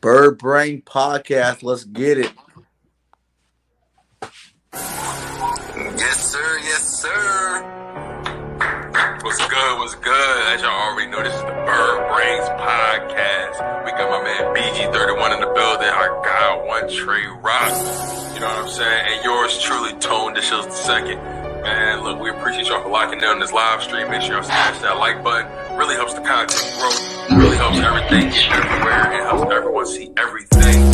Bird Brainz Podcast. Let's get it. Yes, sir. Yes, sir. What's good? What's good? As y'all already know, this is the Bird Brainz Podcast. We got my man BG31 in the building. Our guy, OneTreRoc. You know what I'm saying? And yours truly, Tone DeShields II. Man, look, we appreciate y'all for locking down this live stream. Make sure y'all smash that like button. Really helps the content grow. Really helps everything get everywhere. And helps everyone see everything.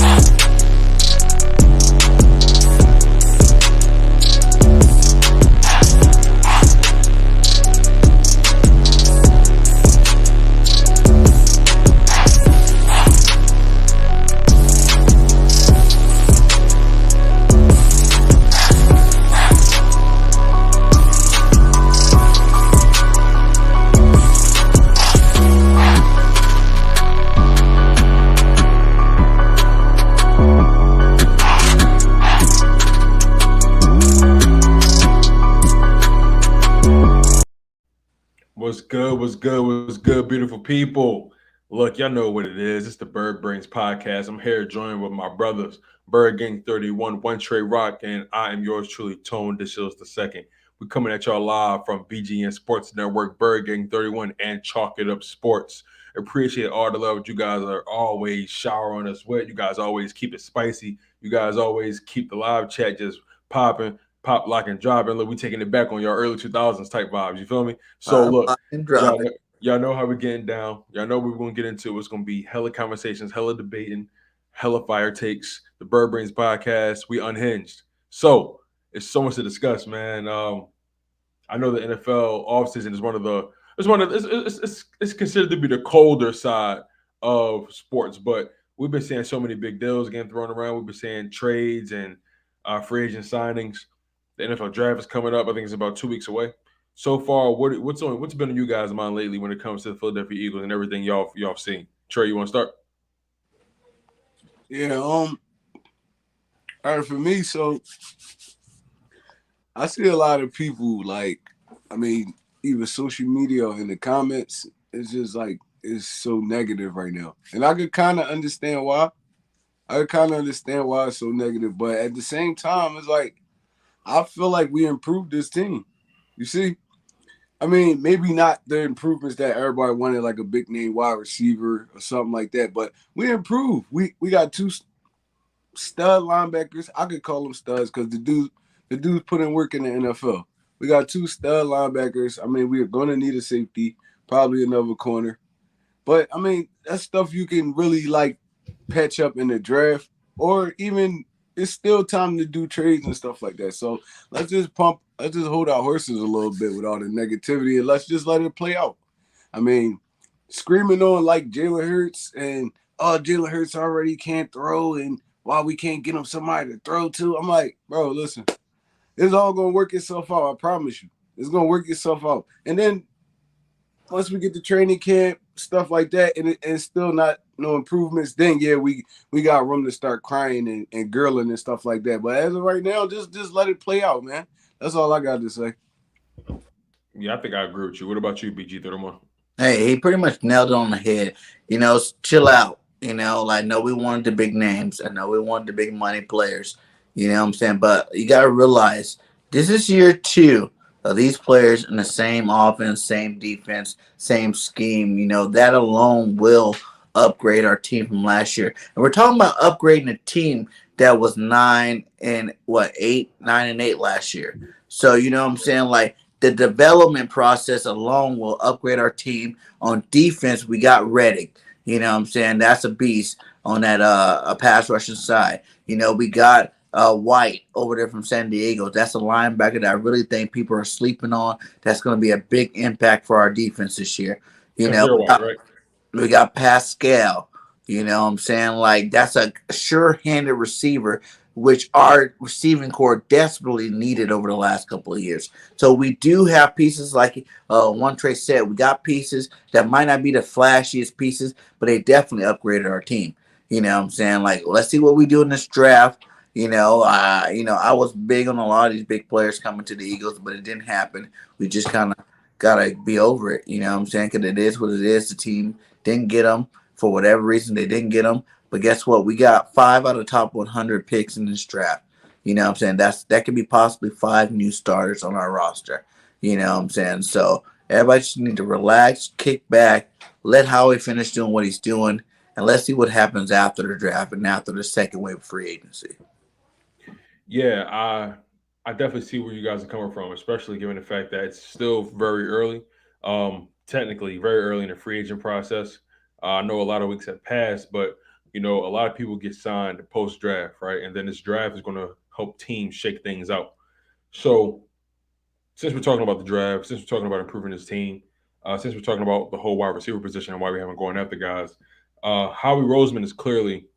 What's good, beautiful people? Look, y'all know what it is. It's the Bird Brainz Podcast. I'm here joined with my brothers, Birdgang 31, OneTreRoc, and I am yours truly, Tone DeShields II. We're coming at y'all live from BGN Sports Network, Birdgang 31, and Chalk It Up Sports. Appreciate all the love you guys are always showering us with. You guys always keep it spicy. You guys always keep the live chat just popping. Pop, lock, and drop, and look, we taking it back on your early 2000s type vibes. You feel me? So look, y'all know how we're getting down. Y'all know we're gonna get into. It's gonna be hella conversations, hella debating, hella fire takes. The Bird Brainz Podcast. We unhinged. So it's so much to discuss, man. I know the NFL offseason is it's considered to be the colder side of sports, but we've been seeing so many big deals getting thrown around. We've been seeing trades and free agent signings. The NFL draft is coming up. I think it's about 2 weeks away. So far, what's been on you guys' mind lately when it comes to the Philadelphia Eagles and everything y'all seen? Trey, you want to start? Yeah. All right, for me, so I see a lot of people even social media or in the comments, it's just it's so negative right now, and I could kind of understand why. It's so negative, but at the same time, it's like, I feel like we improved this team. You see? I mean, maybe not the improvements that everybody wanted, like a big name wide receiver or something like that, but we improved. We got two stud linebackers. I could call them studs because the dudes put in work in the NFL. We got two stud linebackers. I mean, we're going to need a safety, probably another corner. But, I mean, that's stuff you can really, patch up in the draft, or even it's still time to do trades and stuff like that. So let's just hold our horses a little bit with all the negativity, and let's just let it play out. I mean, screaming on like Jalen Hurts and Jalen Hurts already can't throw, and why we can't get him somebody to throw to. I'm like, bro, listen, it's all gonna work itself out. I promise you, it's gonna work itself out. And then once we get to training camp, stuff like that, and still not no improvements, then yeah, we got room to start crying and girling and stuff like that. But as of right now, just let it play out, man. That's all I got to say. Yeah, I think I agree with you. What about you, BG31? Hey, he pretty much nailed it on the head. Chill out. No, we wanted the big names. I know we wanted the big money players. You know what I'm saying? But you got to realize this is year 2 of these players in the same offense, same defense, same scheme. That alone will upgrade our team from last year. And we're talking about upgrading a team that was 9 and 8 last year. So, you know what I'm saying? The development process alone will upgrade our team. On defense, we got Reddick. You know what I'm saying? That's a beast on that pass rushing side. We got White over there from San Diego. That's a linebacker that I really think people are sleeping on. That's going to be a big impact for our defense this year. We got Pascal. You know what I'm saying? That's a sure-handed receiver, which our receiving core desperately needed over the last couple of years. So we do have pieces like One Trey said. We got pieces that might not be the flashiest pieces, but they definitely upgraded our team. You know what I'm saying? Let's see what we do in this draft. I was big on a lot of these big players coming to the Eagles, but it didn't happen. We just kind of got to be over it. You know what I'm saying? Because it is what it is. The team didn't get them. For whatever reason, they didn't get him. But guess what? We got 5 out of top 100 picks in this draft. You know what I'm saying? That could be possibly 5 new starters on our roster. You know what I'm saying? So everybody just need to relax, kick back, let Howie finish doing what he's doing, and let's see what happens after the draft and after the second wave of free agency. Yeah, I definitely see where you guys are coming from, especially given the fact that it's still very early. Technically, very early in the free agent process. I know a lot of weeks have passed, but a lot of people get signed post draft, right? And then this draft is going to help teams shake things out. So, since we're talking about the draft, since we're talking about improving this team, since we're talking about the whole wide receiver position and why we haven't gone after guys, Howie Roseman is clearly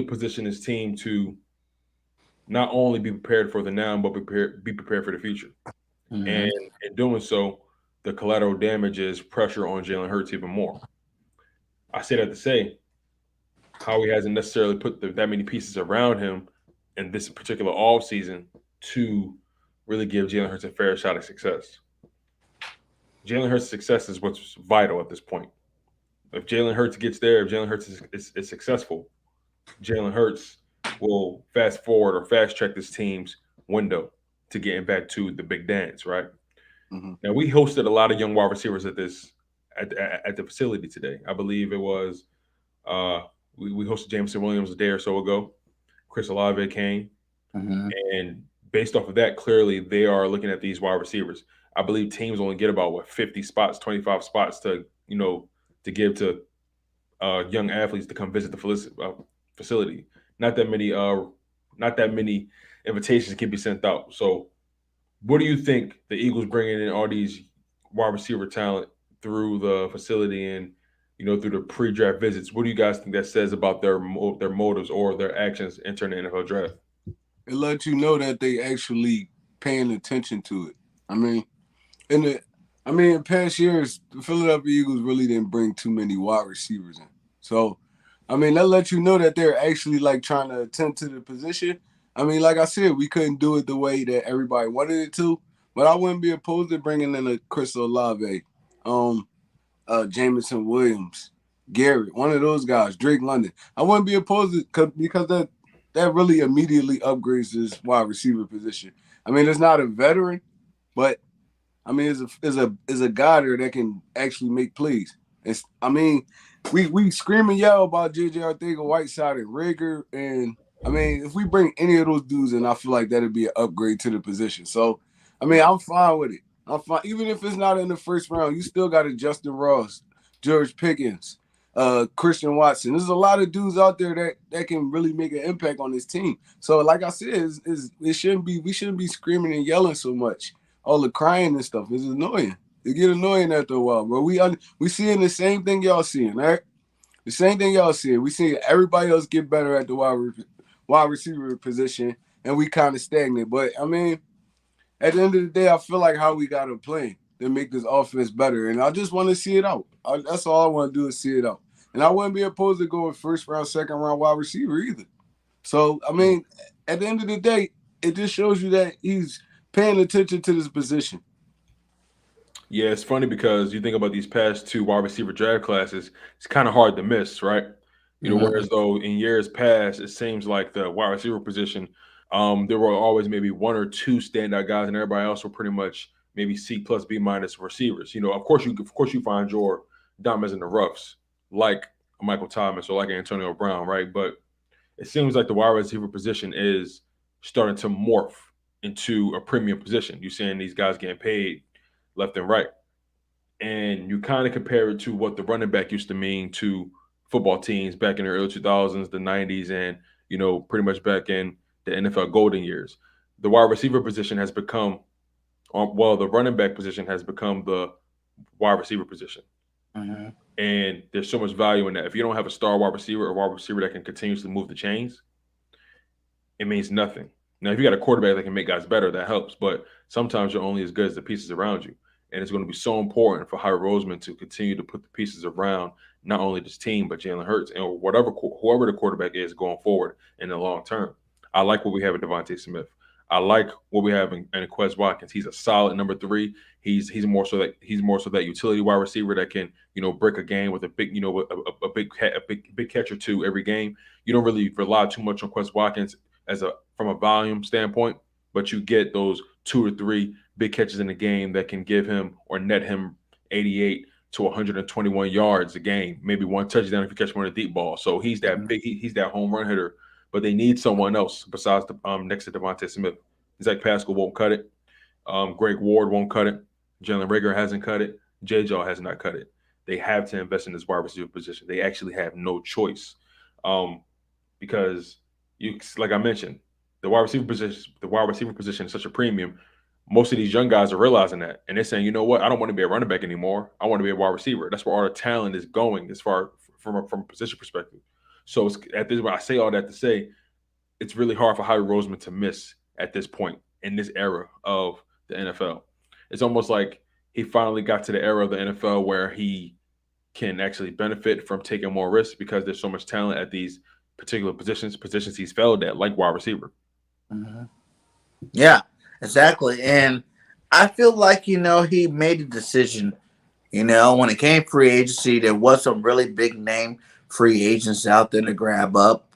positioned his team to not only be prepared for the now, but be prepared for the future. Mm-hmm. And in doing so, the collateral damage is pressure on Jalen Hurts even more. I say that to say, Howie hasn't necessarily put that many pieces around him in this particular offseason to really give Jalen Hurts a fair shot at success. Jalen Hurts' success is what's vital at this point. If Jalen Hurts gets there, if Jalen Hurts is successful, Jalen Hurts will fast forward or fast track this team's window to getting back to the big dance, right? Mm-hmm. Now, we hosted a lot of young wide receivers at the facility today. I believe it was we hosted Jameson Williams a day or so ago. Chris Olave came. Mm-hmm. And based off of that, clearly they are looking at these wide receivers. I believe teams only get about 50 spots, 25 spots to give to young athletes to come visit the facility. Not that many invitations can be sent out. So, what do you think the Eagles bringing in all these wide receiver talent through the facility and through the pre-draft visits? What do you guys think that says about their motives or their actions entering the NFL draft? It lets you know that they actually paying attention to it. I mean, in past years, the Philadelphia Eagles really didn't bring too many wide receivers in. So, that lets you know that they're actually trying to attend to the position. Like I said, we couldn't do it the way that everybody wanted it to, but I wouldn't be opposed to bringing in a Chris Olave, Jameson Williams, Garrett, one of those guys, Drake London. I wouldn't be opposed to because that really immediately upgrades this wide receiver position. It's not a veteran, but is a guy there that can actually make plays. We scream and yell about J.J. Arcega-Whiteside and Reagor, and if we bring any of those dudes in, I feel like that'd be an upgrade to the position. So, I'm fine with it. I'm fine. Even if it's not in the first round, you still got a Justin Ross, George Pickens, Christian Watson. There's a lot of dudes out there that can really make an impact on this team. So, like I said, we shouldn't be screaming and yelling so much. All the crying and stuff is annoying. It get annoying after a while, bro. We seeing the same thing y'all seeing, right? The same thing y'all seeing. We seeing everybody else get better at the wide receiver position, and we kind of stagnant. But at the end of the day, I feel like how we got to play to make this offense better, and I just want to see it out. That's all I want to do is see it out. And I wouldn't be opposed to going first round, second round wide receiver either. So at the end of the day, it just shows you that he's paying attention to this position. Yeah, it's funny because you think about these past 2 wide receiver draft classes, it's kind of hard to miss, right? Whereas though in years past, it seems like the wide receiver position, there were always maybe 1 or 2 standout guys, and everybody else were pretty much maybe C+, B- receivers. Of course you find your diamonds in the roughs, like Michael Thomas or like Antonio Brown, right? But it seems like the wide receiver position is starting to morph into a premium position. You're seeing these guys getting paid left and right. And you kind of compare it to what the running back used to mean to football teams back in the early 2000s, the 90s, and, pretty much back in the NFL golden years. The wide receiver position has become, the running back position has become the wide receiver position. Mm-hmm. And there's so much value in that. If you don't have a star wide receiver or wide receiver that can continuously move the chains, it means nothing. Now, if you got a quarterback that can make guys better, that helps. But sometimes you're only as good as the pieces around you. And it's going to be so important for Howie Roseman to continue to put the pieces around not only this team, but Jalen Hurts and whoever the quarterback is going forward in the long term. I like what we have at Devontae Smith. I like what we have in Quez Watkins. He's a solid number 3. He's more so that utility wide receiver that can break a game with a big with a big catch or two every game. You don't really rely too much on Quez Watkins from a volume standpoint, but you get those 2 or 3 big catches in the game that can give him or net him 88 to 121 yards a game, maybe 1 touchdown if you catch one of the deep ball. So he's that big. He's that home run hitter. But they need someone else besides next to Devontae Smith. Zach Pascal won't cut it. Greg Ward won't cut it. Jalen Reagor hasn't cut it. J-Jaw has not cut it. They have to invest in this wide receiver position. They actually have no choice, because like I mentioned, the wide receiver position is such a premium. Most of these young guys are realizing that, and they're saying, you know what, I don't want to be a running back anymore. I want to be a wide receiver. That's where all the talent is going as far from a position perspective. So at this, I say all that to say, it's really hard for Howie Roseman to miss at this point in this era of the NFL. It's almost like he finally got to the era of the NFL where he can actually benefit from taking more risks because there's so much talent at these particular positions he's failed at, like wide receiver. Mm-hmm. Yeah, exactly. And I feel like, he made a decision, when it came free agency, there was some really big name free agents out there to grab up,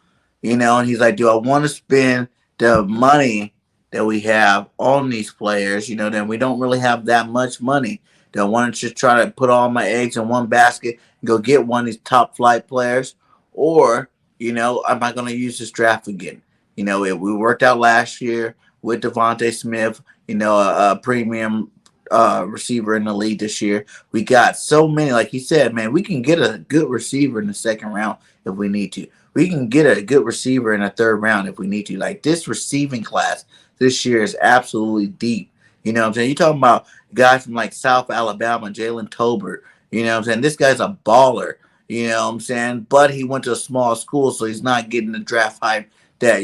and he's like, do I want to spend the money that we have on these players? Then we don't really have that much money. Do I want to just try to put all my eggs in one basket and go get one of these top flight players? Or, am I going to use this draft again? We worked out last year with Devontae Smith, a premium receiver in the league this year. We got so many, like he said, man, we can get a good receiver in the second round if we need to. We can get a good receiver in the third round if we need to. Like, this receiving class this year is absolutely deep. You know what I'm saying? You're talking about guys from like South Alabama, Jalen Tolbert. You know what I'm saying? This guy's a baller. You know what I'm saying? But he went to a small school, so he's not getting the draft hype that,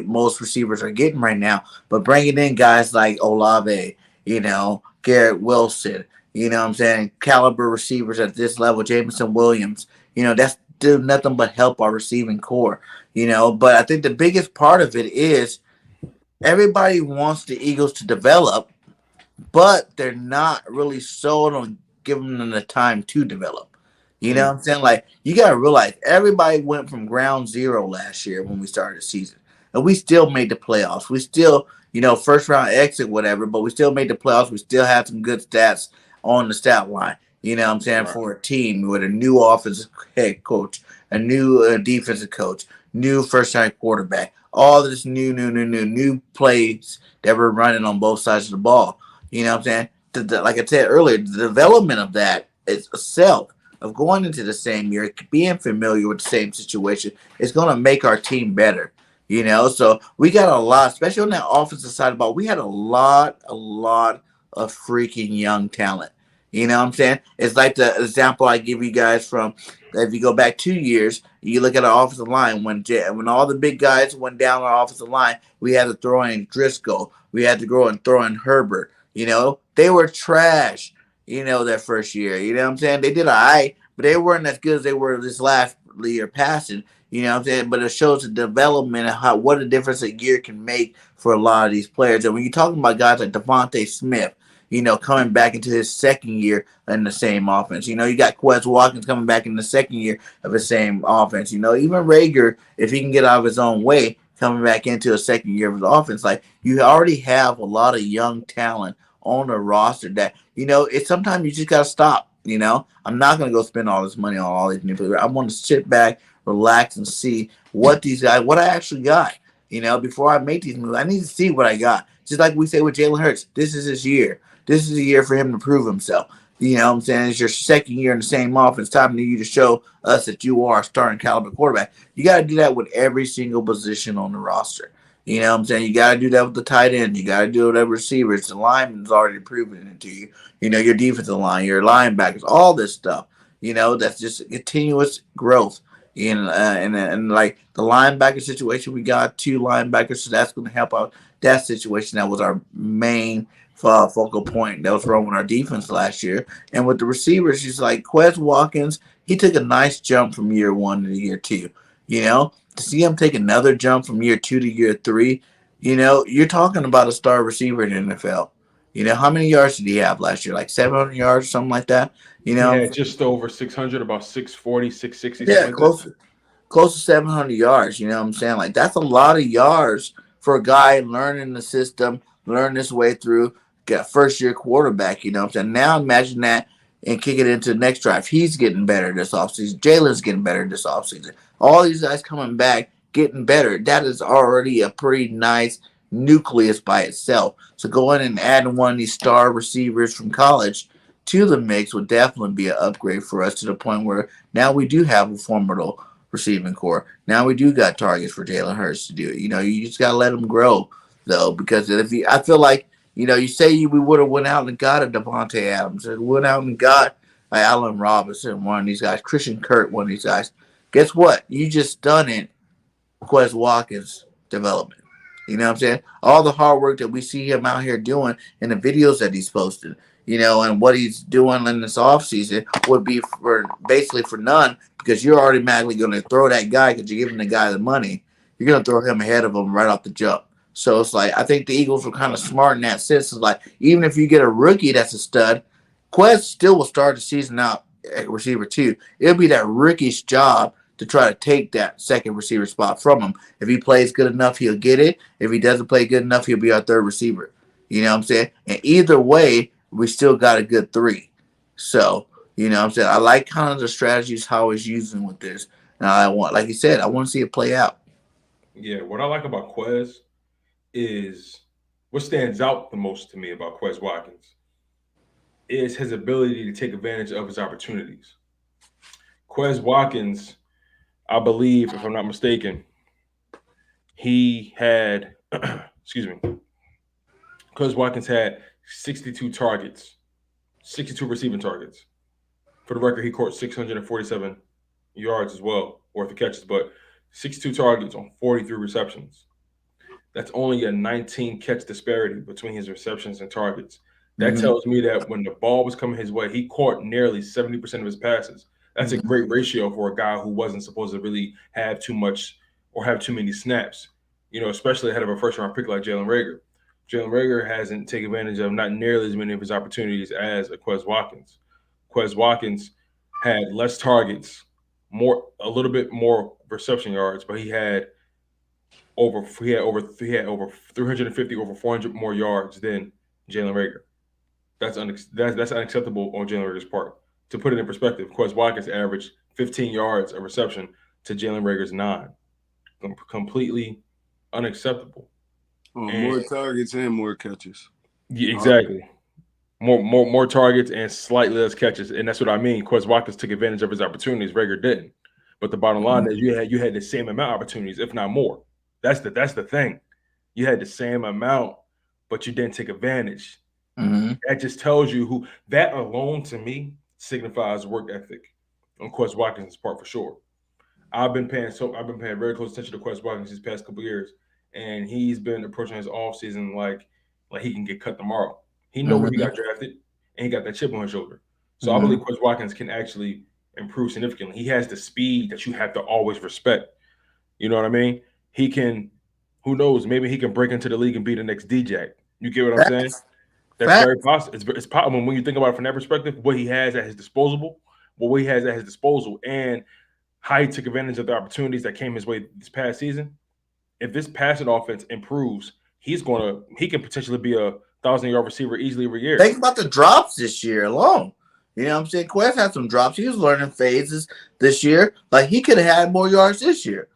most receivers are getting right now. But bringing in guys like Olave, Garrett Wilson, what I'm saying, caliber receivers at this level, Jameson Williams, that's do nothing but help our receiving core, But I think the biggest part of it is everybody wants the Eagles to develop, but they're not really sold on giving them the time to develop. You know what I'm saying? Like, you got to realize everybody went from ground zero last year when we started the season. And we still made the playoffs. We still, first round exit, whatever, but we still made the playoffs. We still had some good stats on the stat line. You know what I'm saying? Right. For a team with a new offensive head coach, a new defensive coach, new first-time quarterback, all this new plays that we're running on both sides of the ball. You know what I'm saying? Like I said earlier, the development of that itself, of going into the same year, being familiar with the same situation, is going to make our team better. So we got a lot, especially on that offensive side of the ball. We had a lot of freaking young talent. You know what I'm saying? It's like the example I give you guys from, if you go back 2 years, you look at our offensive line. When all the big guys went down our offensive line, we had to throw in Driscoll. We had to go and throw in Herbert. They were trash, their first year. You know what I'm saying? They did all right, but they weren't as good as they were this last year passing. You know what I'm saying? But it shows the development of what a difference a year can make for a lot of these players. And when you're talking about guys like Devontae Smith, coming back into his second year in the same offense. You got Quez Watkins coming back in the second year of the same offense. Even Reagor, if he can get out of his own way, coming back into a second year of his offense. Like, you already have a lot of young talent on the roster that, it's sometimes you just got to stop. I'm not going to go spend all this money on all these new players. I want to sit back, relax, and see what I actually got. Before I make these moves, I need to see what I got. Just like we say with Jalen Hurts, this is his year. This is a year for him to prove himself. You know what I'm saying? It's your second year in the same offense. Time for you to show us that you are a starting caliber quarterback. You got to do that with every single position on the roster. You know what I'm saying? You got to do that with the tight end. You got to do it with the receivers. The lineman's already proven it to you. Your defensive line, your linebackers, all this stuff. That's just continuous growth. And like the linebacker situation, we got 2 linebackers, so that's going to help out that situation. That was our main focal point that was wrong with our defense last year. And with the receivers, just like Quez Watkins, he took a nice jump from year 1 to year 2. To see him take another jump from year 2 to year 3, You're talking about a star receiver in the NFL. How many yards did he have last year? Like 700 yards, something like that. You He know, had just over 600, about 640, 660, something yeah, like that. close to 700 yards. You know what I'm saying? Like that's a lot of yards for a guy learning the system, learning his way through, get first year quarterback. You know what I'm saying? Now imagine that and kick it into the next drive. He's getting better this offseason. Jalen's getting better this offseason. All these guys coming back, getting better. That is already a pretty nice nucleus by itself. So going and adding one of these star receivers from college to the mix would definitely be an upgrade for us to the point where now we do have a formidable receiving core. Now we do got targets for Jalen Hurts to do it. You just gotta let him grow though, because I feel like you say we would have went out and got a Devontae Adams, and went out and got Allen Robinson, one of these guys, Christian Kirk, one of these guys. Guess what? You just done it. Quez Watkins development. You know what I'm saying? All the hard work that we see him out here doing in the videos that he's posted, and what he's doing in this offseason would be for basically for none, because you're automatically going to throw that guy because you're giving the guy the money. You're going to throw him ahead of him right off the jump. So it's like I think the Eagles were kind of smart in that sense. It's like even if you get a rookie that's a stud, Quez still will start the season out at receiver 2. It'll be that rookie's job to try to take that second receiver spot from him. If he plays good enough, he'll get it. If he doesn't play good enough, he'll be our third receiver. You know what I'm saying? And either way, we still got a good 3. So, you know what I'm saying? I like kind of the strategies Howie's using with this. And like you said, I want to see it play out. Yeah, what I like about Quez is what stands out the most to me about Quez Watkins is his ability to take advantage of his opportunities. Quez Watkins, I believe, if I'm not mistaken, he had, excuse me, Quez Watkins had 62 targets, 62 receiving targets. For the record, he caught 647 yards as well, worth of catches, but 62 targets on 43 receptions. That's only a 19 catch disparity between his receptions and targets. That tells me that when the ball was coming his way, he caught nearly 70% of his passes. That's a great ratio for a guy who wasn't supposed to really have too much or have too many snaps, especially ahead of a first-round pick like Jalen Reagor. Jalen Reagor hasn't taken advantage of not nearly as many of his opportunities as Quez Watkins. Quez Watkins had less targets, a little bit more reception yards, but he had over 350, over 400 more yards than Jalen Reagor. That's unacceptable on Jalen Reagor's part. To put it in perspective, Quez Watkins averaged 15 yards a reception to Jalen Reagor's 9. Completely unacceptable. More targets and more catches. Yeah, exactly. More targets and slightly less catches, and that's what I mean. Quez Watkins took advantage of his opportunities. Reagor didn't. But the bottom line is you had the same amount of opportunities, if not more. That's the thing. You had the same amount, but you didn't take advantage. That just tells you that alone to me signifies work ethic on Quez Watkins' part for sure. I've been paying very close attention to Quez Watkins these past couple of years, and he's been approaching his offseason like he can get cut tomorrow. He knows where he got drafted, and he got that chip on his shoulder. So I believe Quez Watkins can actually improve significantly. He has the speed that you have to always respect. You know what I mean? He can, who knows, maybe he can break into the league and be the next DJ. You get what I'm saying? That's very possible. It's possible when you think about it from that perspective, what he has at his disposal, and how he took advantage of the opportunities that came his way this past season. If this passing offense improves, he can potentially be a 1,000-yard receiver easily every year. Think about the drops this year alone. You know what I'm saying? Quez had some drops. He was learning phases this year. Like he could have had more yards this year.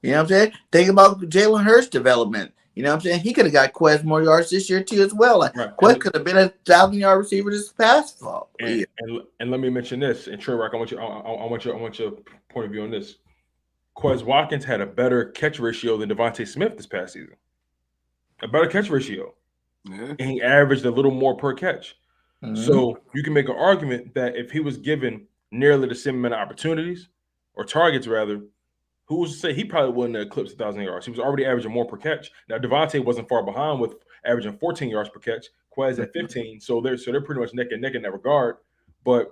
You know what I'm saying? Think about Jalen Hurts' development. You know what I'm saying? He could have got Quez more yards this year too as well. Like Quez could have been a 1,000-yard receiver this past fall. And let me mention this. And TreRoc, I want your point of view on this. Quez Watkins had a better catch ratio than Devontae Smith this past season. A better catch ratio. Yeah. And he averaged a little more per catch. So you can make an argument that if he was given nearly the same amount of opportunities or targets rather, who was to say he probably wouldn't have eclipsed 1,000 yards? He was already averaging more per catch. Now Devontae wasn't far behind with averaging 14 yards per catch. Quez at 15, so they're pretty much neck and neck in that regard. But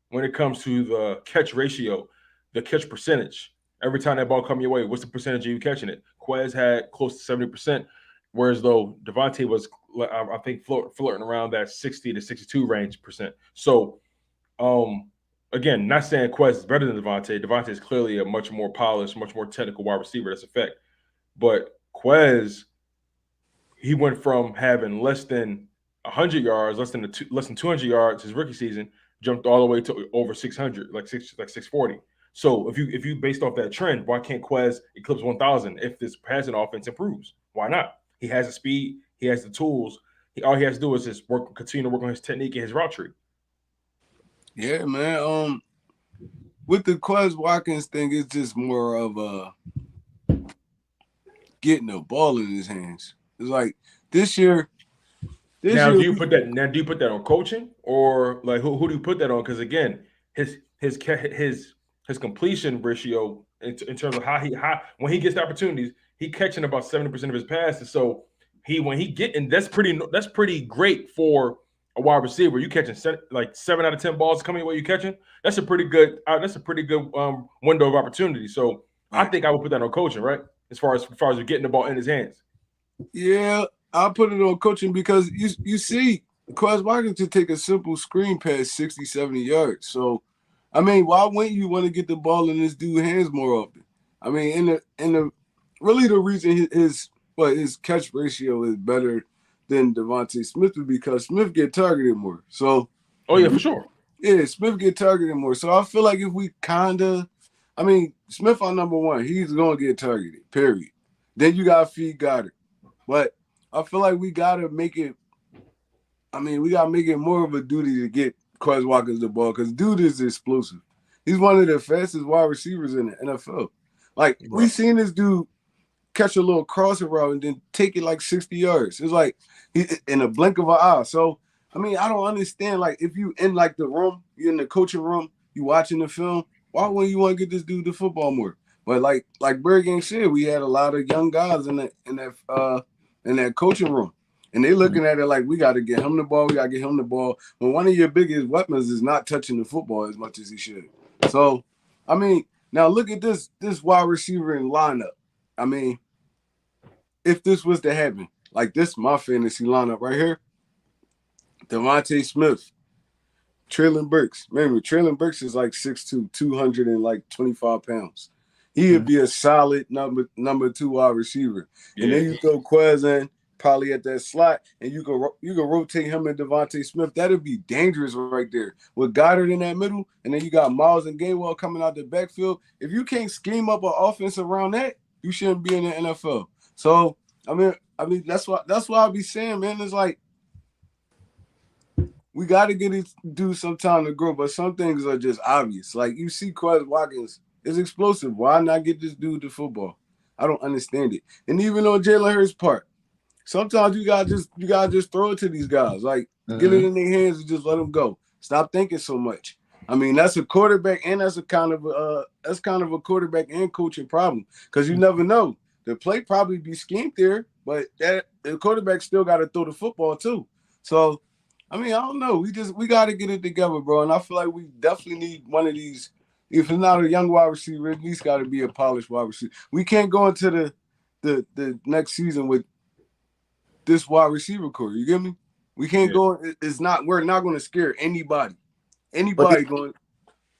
when it comes to the catch ratio, the catch percentage, every time that ball come your way, what's the percentage of you catching it? Quez had close to 70%. Whereas though Devontae was, I think, flirting around that 60 to 62 range percent. So, again, not saying Quez is better than Devontae. Devontae is clearly a much more polished, much more technical wide receiver. That's a fact. But Quez, he went from having less than 100 yards, less than 200 yards his rookie season, jumped all the way to over 600, like 640. So if you based off that trend, why can't Quez eclipse 1,000 if this passing offense improves? Why not? He has the speed, he has the tools. All he has to do is just continue to work on his technique and his route tree. Yeah, man. With the Quez Watkins thing, it's just more of getting the ball in his hands. It's like this year. Do you put that on coaching, or like who do you put that on? Because again, his completion ratio in terms of how when he gets the opportunities, he catching about 70% of his passes. So that's pretty great for a wide receiver. You catching like 7 out of 10 balls coming where you catching. That's a pretty good window of opportunity. So I think I would put that on coaching, right? As far as getting the ball in his hands. Yeah, I'll put it on coaching because you see Quez Watkins to take a simple screen pass 60, 70 yards. So, I mean, why wouldn't you want to get the ball in this dude's hands more often? I mean, really the reason his catch ratio is better than Devontae Smith is because Smith get targeted more. So, oh yeah, for sure. Yeah, Smith get targeted more. So I feel like if we Smith on number one, he's gonna get targeted. Period. Then you gotta feed Goddard, but I feel like we gotta make it. We gotta make it more of a duty to get Quez Watkins the ball because dude is explosive. He's one of the fastest wide receivers in the NFL. Like we seen this dude catch a little crossing route and then take it like 60 yards. It's like in a blink of an eye. So I don't understand. Like if you in like the room, you're in the coaching room, you watching the film. Why wouldn't you want to get this dude the football more? But like Birdgang said, we had a lot of young guys in that coaching room. And they looking at it like we got to get him the ball. We got to get him the ball. When one of your biggest weapons is not touching the football as much as he should. So, now look at this wide receiver in lineup. If this was to happen, like this, my fantasy lineup right here, Devontae Smith, Treylon Burks. Remember, Treylon Burks is like 6'2", 225 pounds. He would be a solid number 2 wide receiver. Yeah. And then you throw Quez in, probably at that slot, and you can rotate him and Devontae Smith. That'd be dangerous right there. With Goddard in that middle, and then you got Miles and Gainwell coming out the backfield. If you can't scheme up an offense around that, you shouldn't be in the NFL. So, that's why I be saying, man, it's like we got to get it do some time to grow, but some things are just obvious. Like you see Quez Watkins is explosive. Why not get this dude the football? I don't understand it. And even on Jalen Hurts' part, sometimes you gotta just throw it to these guys. Like get it in their hands and just let them go. Stop thinking so much. That's a quarterback, and that's kind of a quarterback and coaching problem because you never know. The play probably be schemed there, but the quarterback still got to throw the football too. So, I don't know. We got to get it together, bro. And I feel like we definitely need one of these. If it's not a young wide receiver, at least got to be a polished wide receiver. We can't go into the next season with this wide receiver core. You get me? We can't go. We're not going to scare anybody. Anybody going.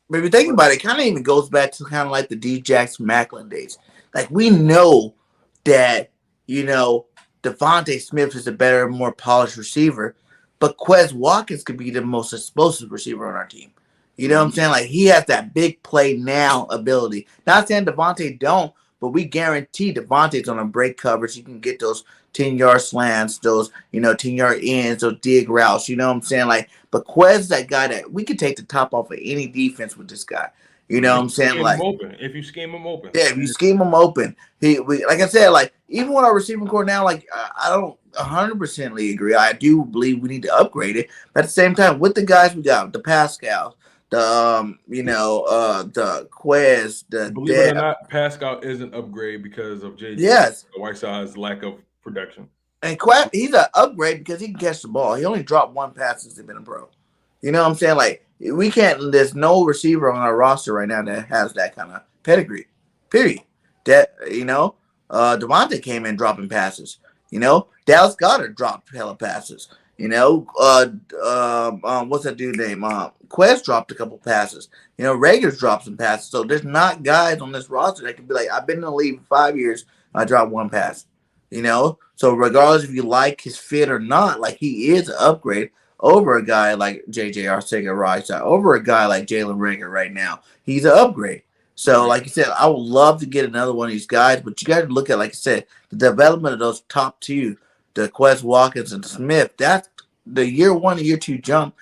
But if you think about it, it kind of even goes back to kind of like the D-Jax Macklin days. Like we know that, Devontae Smith is a better, more polished receiver, but Quez Watkins could be the most explosive receiver on our team. You know what I'm saying? Like he has that big play now ability. Not saying Devontae don't, but we guarantee Devontae's on a break coverage. You can get those 10-yard slants, those 10-yard ends, those dig routes. You know what I'm saying? Like, but Quez that guy that we could take the top off of any defense with this guy. You know what I'm saying? Like if you scheme him open. Yeah, if you scheme him open. Like I said, like even with our receiving core now, like I don't 100% agree. I do believe we need to upgrade it. But at the same time, with the guys we got, the Pascal, the Quez, the believe it or not, Pascal is an upgrade because of JJ Whiteside's lack of production. And Quez, he's an upgrade because he can catch the ball. He only dropped 1 pass since he's been a pro. You know what I'm saying? Like there's no receiver on our roster right now that has that kind of pedigree. Period. That Devontae came in dropping passes. You know, Dallas Goedert dropped hella passes. You know, what's that dude name? Quest dropped a couple passes. You know, Reagor's dropped some passes. So there's not guys on this roster that can be like, I've been in the league for 5 years. I dropped one pass. You know, so regardless if you like his fit or not, like he is an upgrade over a guy like JJ Arcega-Whiteside, over a guy like Jalen Reagor right now. He's an upgrade. So, like you said, I would love to get another one of these guys, but you got to look at, like I said, the development of those top two, the Quez Watkins and Smith. That's the year 1 and year 2 jump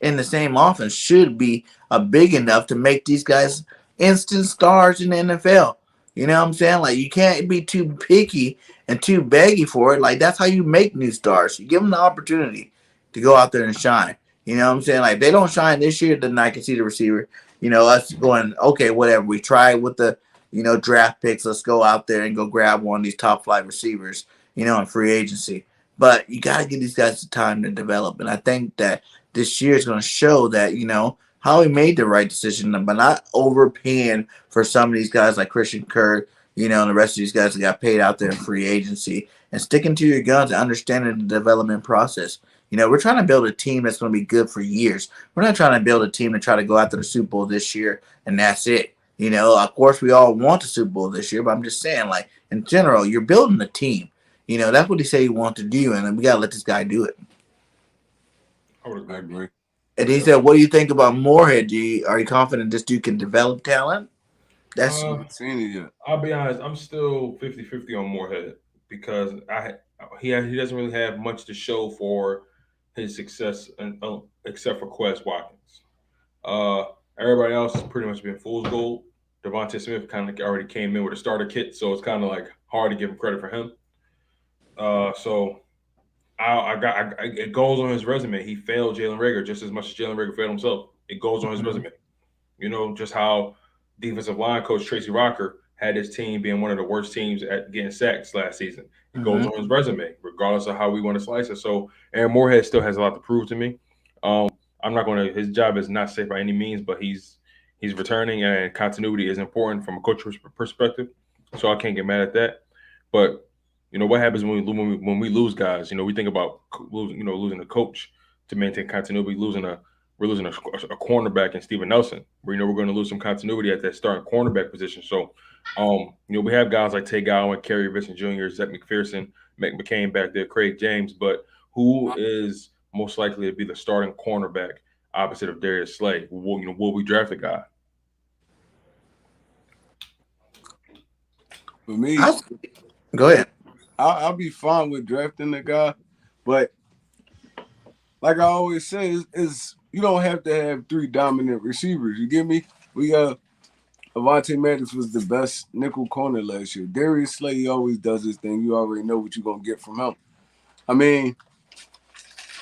in the same offense should be big enough to make these guys instant stars in the NFL. You know what I'm saying? Like, you can't be too picky and too baggy for it. Like, that's how you make new stars. You give them the opportunity to go out there and shine. You know what I'm saying? Like, if they don't shine this year, then I can see the receiver. You know, us going, okay, whatever. We tried with the, you know, draft picks. Let's go out there and go grab one of these top flight receivers, you know, in free agency. But you got to give these guys the time to develop. And I think that this year is going to show that, you know, Howie made the right decision, but not overpaying for some of these guys like Christian Kirk, you know, and the rest of these guys that got paid out there in free agency, and sticking to your guns and understanding the development process. You know, we're trying to build a team that's going to be good for years. We're not trying to build a team to try to go after the Super Bowl this year and that's it. You know, of course, we all want the Super Bowl this year, but I'm just saying, like, in general, you're building a team. You know, that's what he said he wanted to do, and we got to let this guy do it. I would agree. And he said, what do you think about Moorhead? Are you confident this dude can develop talent? That's seen it yet. I'll be honest, I'm still 50-50 on Moorhead because he doesn't really have much to show for his success except for Quez Watkins. Everybody else has pretty much been fool's gold. Devontae Smith kind of already came in with a starter kit, so it's kind of like hard to give him credit for him. So it goes on his resume. He failed Jalen Reagor just as much as Jalen Reagor failed himself. It goes on his resume. You know, just how defensive line coach Tracy Rocker had his team being one of the worst teams at getting sacks last season. It goes on his resume, regardless of how we want to slice it. So Aaron Moorhead still has a lot to prove to me. I'm not going to – his job is not safe by any means, but he's returning, and continuity is important from a coach's perspective. So I can't get mad at that. But, you know, what happens when we lose guys? You know, we think about losing a coach to maintain continuity. We're losing a cornerback in Steven Nelson. We're going to lose some continuity at that starting cornerback position. So, you know, we have guys like Tay Gowan, Kerry Vincent Jr., Zach McPherson, Mac McCain back there, Craig James. But who is most likely to be the starting cornerback opposite of Darius Slay? Will we draft a guy? For me, go ahead. I'll be fine with drafting the guy, but like I always say, is you don't have to have 3 dominant receivers. You get me? We Avonte Maddox was the best nickel corner last year. Darius Slay, he always does his thing. You already know what you're gonna get from him. I mean,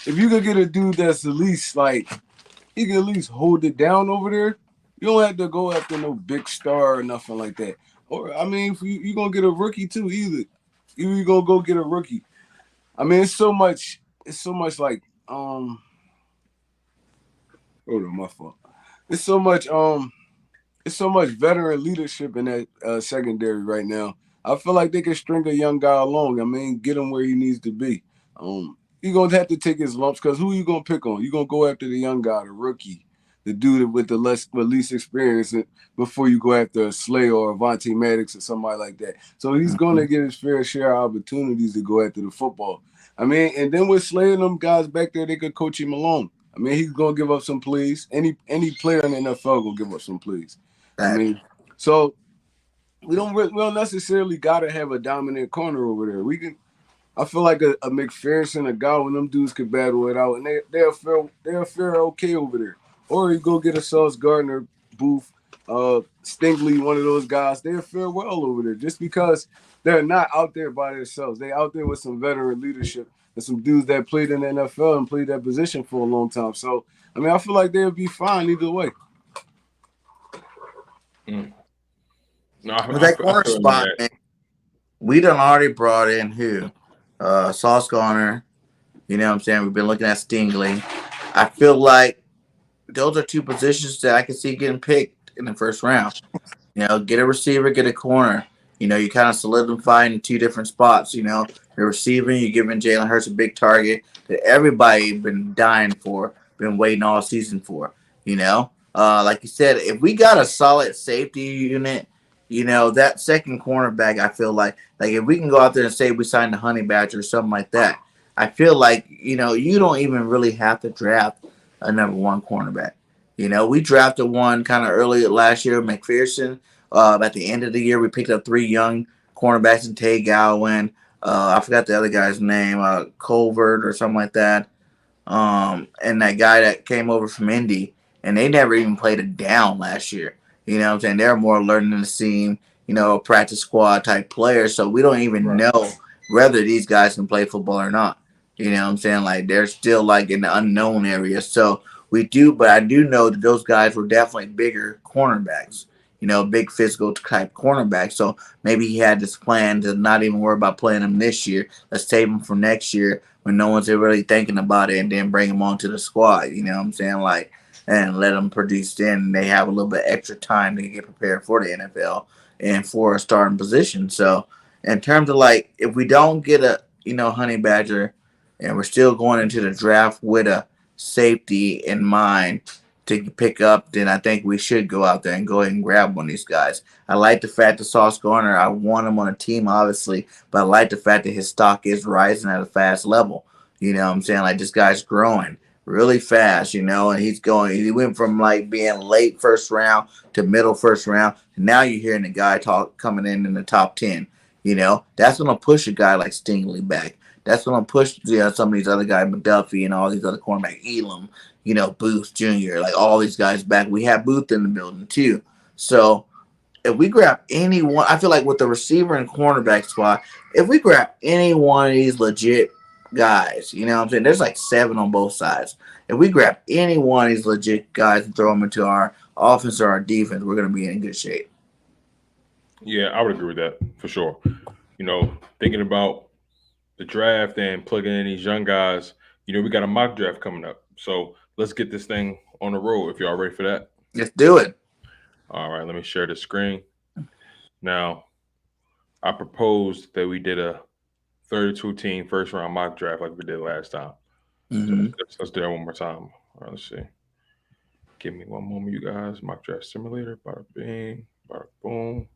if you could get a dude that's at least like he can at least hold it down over there, you don't have to go after no big star or nothing like that. Or I mean, if you're gonna get a rookie too, either you're gonna go get a rookie. I mean, it's so much like hold on, my fault. It's so much veteran leadership in that secondary right now. I feel like they can string a young guy along. I mean, get him where he needs to be. You're gonna have to take his lumps because who are you gonna pick on? You're gonna go after the young guy, the rookie, the dude with the least experience before you go after a Slay or a Avonte Maddox or somebody like that. So he's gonna get his fair share of opportunities to go after the football. I mean, and then with Slay and them guys back there, they could coach him along. I mean, he's gonna give up some plays. Any player in the NFL gonna give up some plays. I mean, so we don't necessarily gotta have a dominant corner over there. I feel like a McPherson, a Gowan, them dudes could battle it out, and they'll fare okay over there. Or you go get a Sauce Gardner, Booth, Stingley, one of those guys. They'll fare well over there just because they're not out there by themselves. They're out there with some veteran leadership and some dudes that played in the NFL and played that position for a long time. So, I mean, I feel like they'll be fine either way. No, with that corner spot, man, we done already brought in who? Sauce Gardner. You know what I'm saying? We've been looking at Stingley. I feel like those are 2 positions that I can see getting picked in the first round. You know, get a receiver, get a corner. You're kind of solidifying in two different spots. You're receiving, you're giving Jalen Hurts a big target that everybody been dying for, been waiting all season for. Like you said, if we got a solid safety unit, that second cornerback, I feel like if we can go out there and say we signed a Honey Badger or something like that, I feel like, you don't even really have to draft a number one cornerback. We drafted one kind of early last year, McPherson. At the end of the year, we picked up 3 young cornerbacks in Tay Gowan. I forgot the other guy's name, Colvert or something like that. And that guy that came over from Indy, and they never even played it down last year. You know what I'm saying? They're more learning the scene, practice squad type players. So we don't even know whether these guys can play football or not. You know what I'm saying? Like, they're still like in the unknown area. So but I do know that those guys were definitely bigger cornerbacks, big physical type cornerbacks. So maybe he had this plan to not even worry about playing them this year. Let's save them for next year when no one's really thinking about it, and then bring them onto the squad. You know what I'm saying? Like, and let them produce then. And they have a little bit extra time to get prepared for the NFL and for a starting position. So in terms of like, if we don't get a, Honey Badger, and we're still going into the draft with a safety in mind to pick up, then I think we should go out there and go ahead and grab one of these guys. I like the fact that Sauce Gardner, I want him on a team, obviously, but I like the fact that his stock is rising at a fast level. You know what I'm saying? Like, this guy's growing really fast, and he went from like being late first round to middle first round. And now you're hearing the guy coming in the top 10. That's going to push a guy like Stingley back. That's going to push some of these other guys, McDuffie and all these other cornerbacks, Elam, Booth Jr., like all these guys back. We have Booth in the building too. So if we grab anyone, I feel like with the receiver and cornerback spot, if we grab any one of these legit guys, you know what I'm saying? There's like 7 on both sides. If we grab any one of these legit guys and throw them into our offense or our defense, we're going to be in good shape. Yeah, I would agree with that for sure. Thinking about the draft and plugging in these young guys, we got a mock draft coming up. So let's get this thing on the road if y'all ready for that. Let's do it. All right, let me share the screen. Now, I proposed that we did a 32-team first-round mock draft like we did last time. Mm-hmm. So let's do that one more time. All right, let's see. Give me one moment, you guys. Mock draft simulator. Bada bing. Bada boom.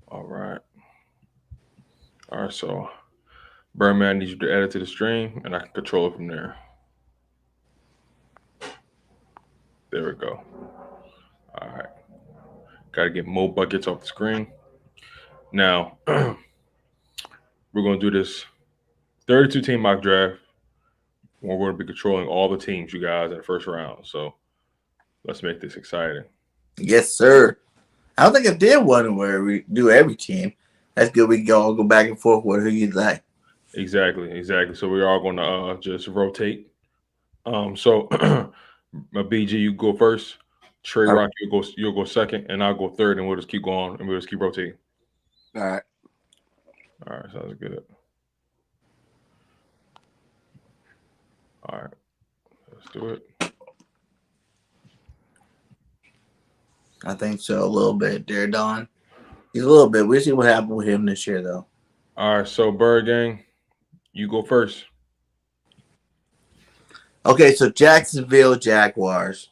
All right. All right, so Birdman, I need you to add it to the stream, and I can control it from there. There we go. All right. Got to get more buckets off the screen. Now, we're going to do this 32-team mock draft. We're going to be controlling all the teams, you guys, in the first round. So let's make this exciting. Yes, sir. I don't think I did one where we do every team. That's good. We can all go back and forth with who you like. Exactly. So we're all going to just rotate. So BG, you go first. TreRoc, you'll go second, and I'll go third, and we'll just keep going, and we'll just keep rotating. All right. Sounds good. All right, let's do it. I think so, a little bit there, Don. He's a little bit. We'll see what happens with him this year, though. All right, so Birdgang, you go first. Okay, so Jacksonville Jaguars.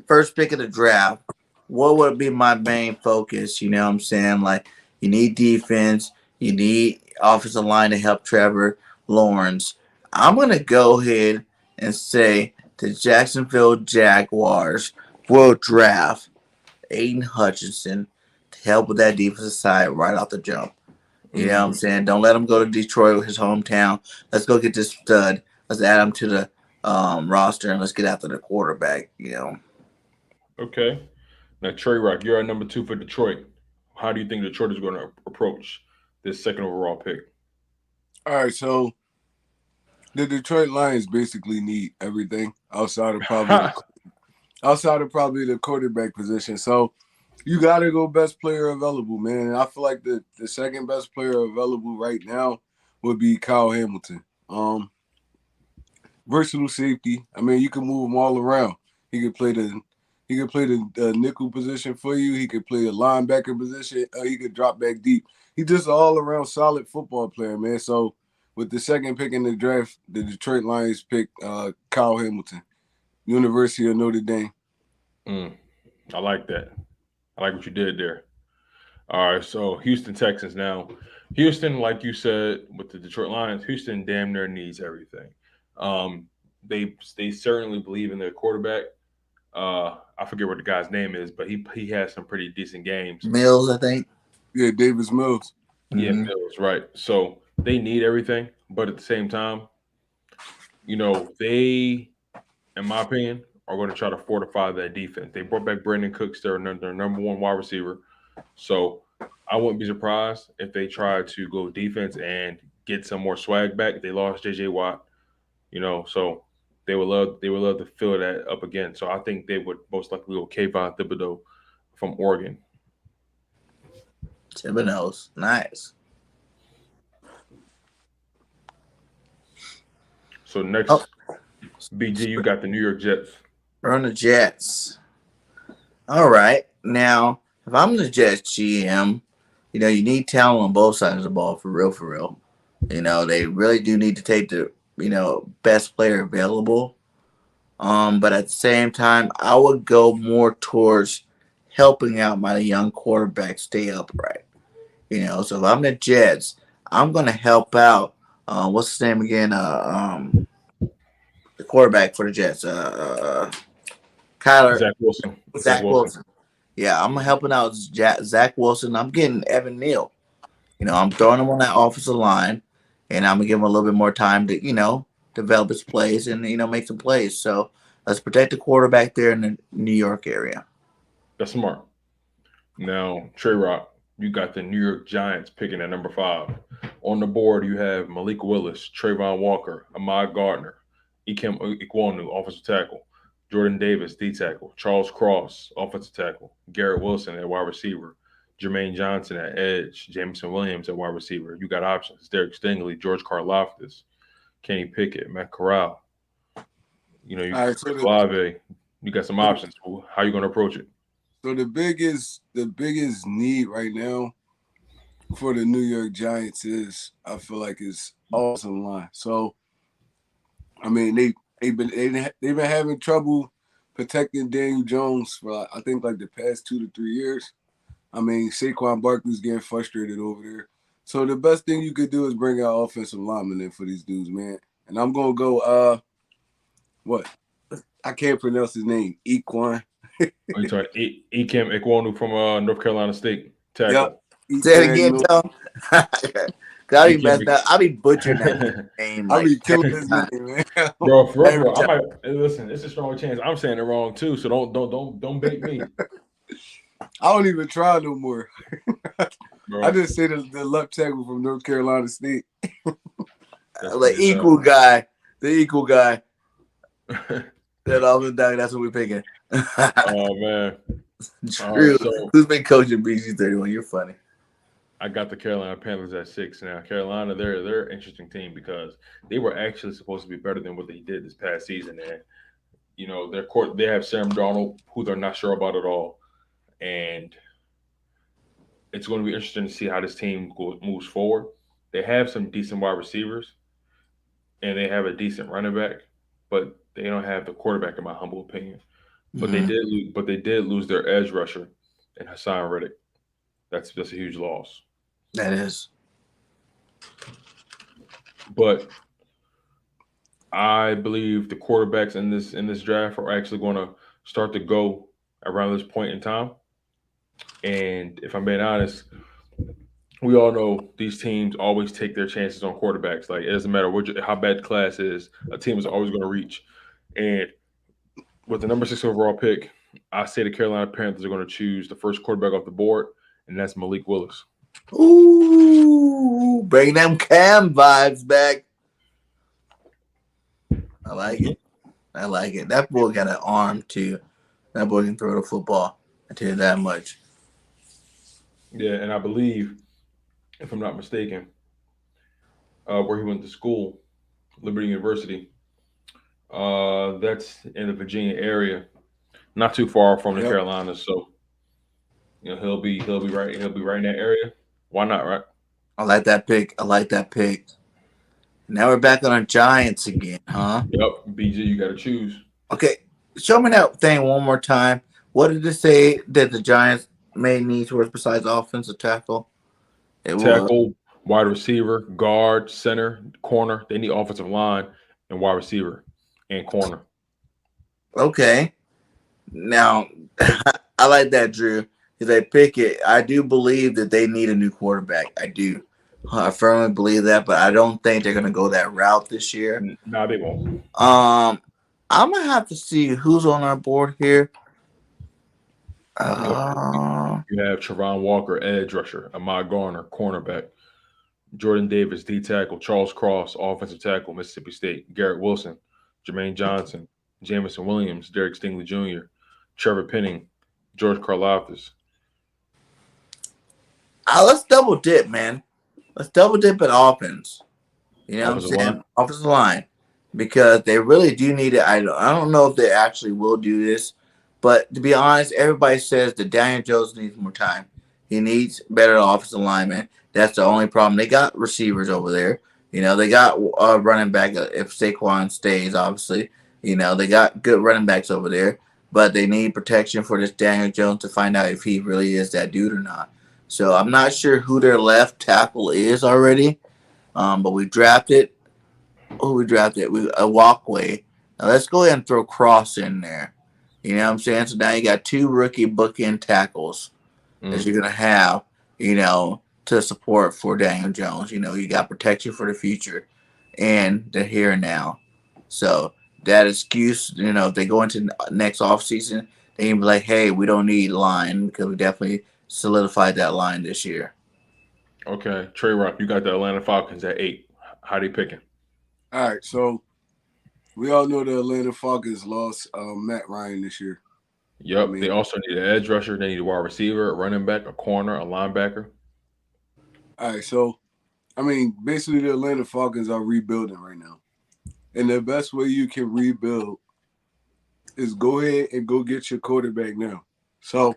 First pick of the draft. What would be my main focus? You know what I'm saying? Like, you need defense. You need offensive line to help Trevor Lawrence. I'm going to go ahead and say the Jacksonville Jaguars will draft Aiden Hutchinson to help with that defensive side right off the jump. You know what I'm saying? Don't let him go to Detroit, his hometown. Let's go get this stud. Let's add him to the roster, and let's get after the quarterback, Okay. Now, TreRoc, you're at number 2 for Detroit. How do you think Detroit is going to approach this second overall pick? All right, so the Detroit Lions basically need everything outside of probably the quarterback position. So you got to go best player available, man. And I feel like the second best player available right now would be Kyle Hamilton. Versatile safety. I mean, you can move him all around. He could play the He could play the nickel position for you. He could play a linebacker position. He could drop back deep. He's just an all-around solid football player, man. So with the second pick in the draft, the Detroit Lions picked Kyle Hamilton, University of Notre Dame. I like that. I like what you did there. All right, so Houston Texans now. Houston, like you said, with the Detroit Lions, Houston damn near needs everything. They certainly believe in their quarterback. I forget what the guy's name is, but he has some pretty decent games. Mills, I think. Yeah, Davis Mills. Yeah, Mills, right. So they need everything, but at the same time, they, in my opinion, are going to try to fortify that defense. They brought back Brandon Cooks, their number one wide receiver. So I wouldn't be surprised if they try to go defense and get some more swag back. They lost J.J. Watt, so they would love to fill that up again. So I think they would most likely go Kayvon Thibodeau from Oregon. Thibodeau's nice. So next, BG, you got the New York Jets. We're on the Jets. All right. Now, if I'm the Jets GM, you need talent on both sides of the ball for real. They really do need to take the, best player available. But at the same time, I would go more towards helping out my young quarterback stay upright. So if I'm the Jets, I'm going to help out. What's his name again? The quarterback for the Jets. Kyler. Zach Wilson. Zach Wilson. Yeah, I'm helping out Zach Wilson. I'm getting Evan Neal. I'm throwing him on that offensive line, and I'm going to give him a little bit more time to, develop his plays and, make some plays. So let's protect the quarterback there in the New York area. That's smart. Now, TreRoc, you got the New York Giants picking at number 5. On the board, you have Malik Willis, Trayvon Walker, Ahmad Gardner, Ikem Ekwonu, offensive tackle, Jordan Davis, D tackle, Charles Cross, offensive tackle, Garrett Wilson at wide receiver, Jermaine Johnson at edge, Jameson Williams at wide receiver. You got options: Derek Stingley, George Karlaftis, Kenny Pickett, Matt Corral. You got Olave. You got some options. How you going to approach it? So the biggest need right now for the New York Giants is, I feel like, is offensive line. So, I mean, they've been having trouble protecting Daniel Jones for, I think, like the past 2 to 3 years. I mean, Saquon Barkley's getting frustrated over there. So the best thing you could do is bring out offensive linemen in for these dudes, man. And I'm gonna go. I can't pronounce his name. Equine. Are you talking Ikem Ekwonu from North Carolina State? Yep. Say it again, Tom. I'll be messed up. I'll be butchering that name. I'll be killing his name, man. Bro, I might listen. It's a strong chance I'm saying it wrong too. So don't bait me. I don't even try no more. Bro. I just say the left tackle from North Carolina State. The equal guy. That all the dog. That's what we're picking. Oh man. True. Right, so who's been coaching BG31? You're funny. I got the Carolina Panthers at 6 now. Carolina, they're an interesting team because they were actually supposed to be better than what they did this past season. And they have Sam Darnold, who they're not sure about at all, and it's going to be interesting to see how this team moves forward. They have some decent wide receivers, and they have a decent running back, but they don't have the quarterback, in my humble opinion. But they did lose their edge rusher and Hassan Reddick. That's a huge loss. That is. But I believe the quarterbacks in this draft are actually going to start to go around this point in time. And if I'm being honest, we all know these teams always take their chances on quarterbacks. Like, it doesn't matter how bad the class is, a team is always going to reach. And with the number 6 overall pick, I say the Carolina Panthers are going to choose the first quarterback off the board, and that's Malik Willis. Ooh, bring them Cam vibes back. I like it. That boy got an arm too. That boy can throw the football. I tell you that much. Yeah, and I believe, if I'm not mistaken, where he went to school, Liberty University, that's in the Virginia area. not too far from the Yep. Carolinas, so he'll be right in that area. Why not, right? I like that pick. Now we're back on our Giants again, huh? Yep, BG, you got to choose. Okay, show me that thing one more time. What did it say that the Giants may need towards besides offensive tackle? Tackle, wide receiver, guard, center, corner. They need offensive line and wide receiver and corner. Okay. Now, I like that, Drew. Because they pick it. I do believe that they need a new quarterback. I do. I firmly believe that, but I don't think they're going to go that route this year. No, they won't. I'm going to have to see who's on our board here. You have Trevon Walker, edge rusher, Ahmad Garner, cornerback, Jordan Davis, D tackle, Charles Cross, offensive tackle, Mississippi State, Garrett Wilson, Jermaine Johnson, Jamison Williams, Derek Stingley Jr., Trevor Penning, George Karlaftis. Let's double dip, man. Let's double dip at offense. You know what I'm saying? Offensive line. Because they really do need it. I don't know if they actually will do this. But to be honest, everybody says that Daniel Jones needs more time. He needs better offensive linemen. That's the only problem. They got receivers over there. They got a running back if Saquon stays, obviously. They got good running backs over there. But they need protection for this Daniel Jones to find out if he really is that dude or not. So I'm not sure who their left tackle is already. But we drafted. Who we drafted? A walkway. Now let's go ahead and throw Cross in there. You know what I'm saying? So now you got 2 rookie bookend tackles that you're going to have, to support for Daniel Jones. You got protection for the future and the here and now. So that excuse, if they go into next offseason, they can be like, hey, we don't need line because we definitely solidified that line this year. Okay. TreRoc, you got the Atlanta Falcons at 8. How they picking? All right, so we all know the Atlanta Falcons lost Matt Ryan this year. Yep. They also need an edge rusher. They need a wide receiver, a running back, a corner, a linebacker. All right, so, basically the Atlanta Falcons are rebuilding right now. And the best way you can rebuild is go ahead and go get your quarterback now. So,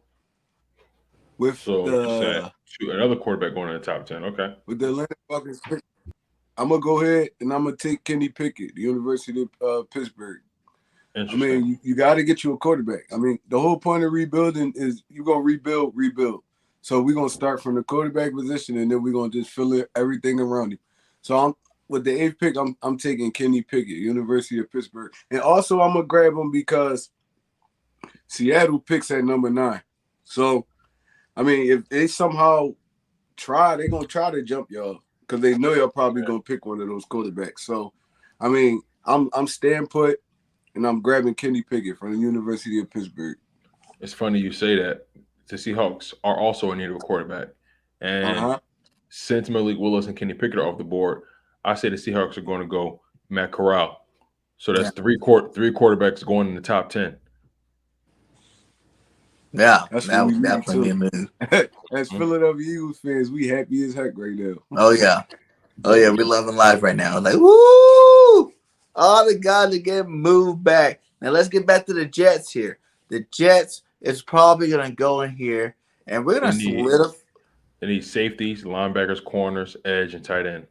another quarterback going in the top 10. Okay. With the Atlanta Falcons, I'm going to go ahead and I'm going to take Kenny Pickett, the University of Pittsburgh. You got to get you a quarterback. The whole point of rebuilding is you're going to rebuild. So we're going to start from the quarterback position, and then we're going to just fill everything around him. So with the 8th pick, I'm taking Kenny Pickett, University of Pittsburgh. And also I'm going to grab him because Seattle picks at number 9. So, if they somehow try, they're going to try to jump y'all because they know y'all probably going to pick one of those quarterbacks. So, I'm staying put, and I'm grabbing Kenny Pickett from the University of Pittsburgh. It's funny you say that. The Seahawks are also in need of a quarterback. And since Malik Willis and Kenny Pickett are off the board, I say the Seahawks are going to go Matt Corral. So that's 3 quarterbacks going in the top 10. Yeah, that would definitely be a move. As Philadelphia Eagles fans, we happy as heck right now. Oh, yeah. We're loving life right now. Like, woo! All the guys are getting moved back. Now, let's get back to the Jets here. The Jets is probably going to go in here, and we're going to solidify. They need safeties, linebackers, corners, edge, and tight end.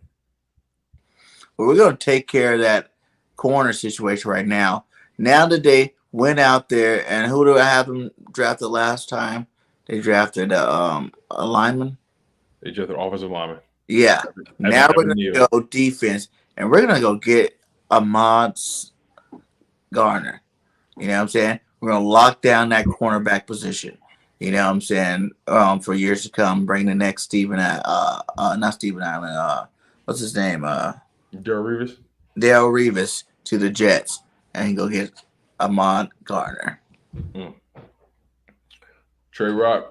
Well, we're going to take care of that corner situation right now. Now that they went out there, and who do I have them drafted last time? They drafted a lineman. They drafted offensive lineman. Yeah. Now we're going to go defense, and we're going to go get Ahmad Garner. You know what I'm saying? We're going to lock down that cornerback position. You know what I'm saying? For years to come, bring the next not Steven Allen. What's his name? Darrelle Revis to the Jets, and go get Ahmad Garner. TreRoc,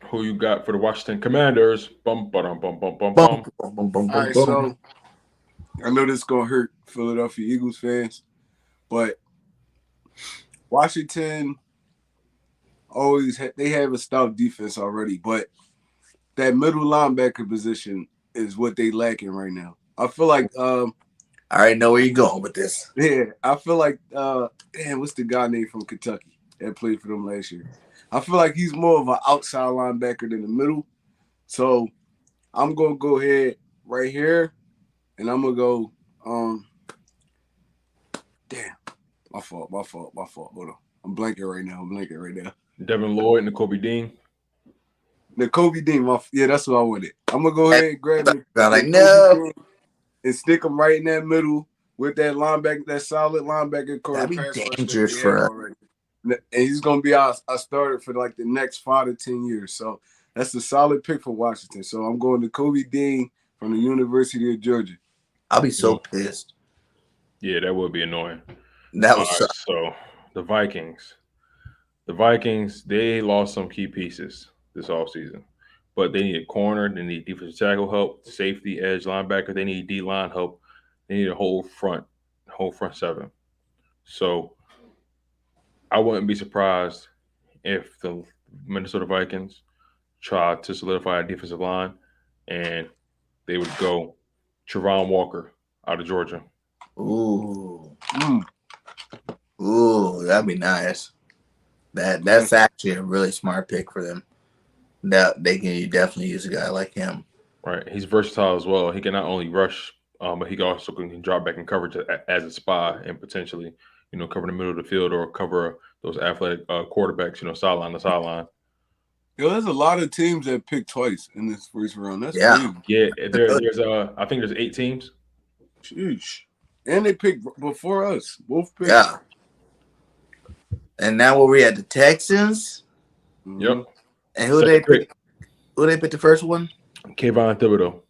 who you got for the Washington Commanders? Bum, ba-dum, bum, bum, bum, bum. All right, so I know this is going to hurt Philadelphia Eagles fans, but Washington they have a stout defense already, but that middle linebacker position is what they lacking right now. I feel like I already know where you're going with this. Yeah, I feel like what's the guy name from Kentucky? that played for them last year. I feel like he's more of an outside linebacker than the middle. So I'm gonna go ahead right here, and I'm gonna go. Damn, my fault. Hold on, I'm blanking right now. Devin Lloyd, Nakobe Dean. Nakobe Dean, that's what I wanted. I'm gonna go ahead and grab it. No. And stick him right in that middle with that linebacker, that solid linebacker core. That'd be dangerous for us. And he's gonna be our starter for like the next 5 to 10 years. So that's a solid pick for Washington. So I'm going to Nakobe Dean from the University of Georgia. I'll be so pissed. Yeah, that would be annoying. That was so the Vikings. The Vikings, they lost some key pieces this offseason. But they need a corner, they need defensive tackle help, safety, edge, linebacker, they need D-line help. They need a whole front seven. So I wouldn't be surprised if the Minnesota Vikings try to solidify a defensive line and they would go Trevon Walker out of Georgia. Ooh. Ooh, that'd be nice. That's actually a really smart pick for them. That they can definitely use a guy like him. Right. He's versatile as well. He can not only rush, but he also can drop back in coverage as a spy and potentially, cover the middle of the field or cover those athletic quarterbacks, sideline to sideline. Yo, there's a lot of teams that pick twice in this first round. That's crazy. Yeah. There's I think there's 8 teams. Sheesh. And they picked before us. Both picked. Yeah. And now where we at, the Texans? Mm-hmm. Yep. And who they pick the first one? Kayvon Thibodeau.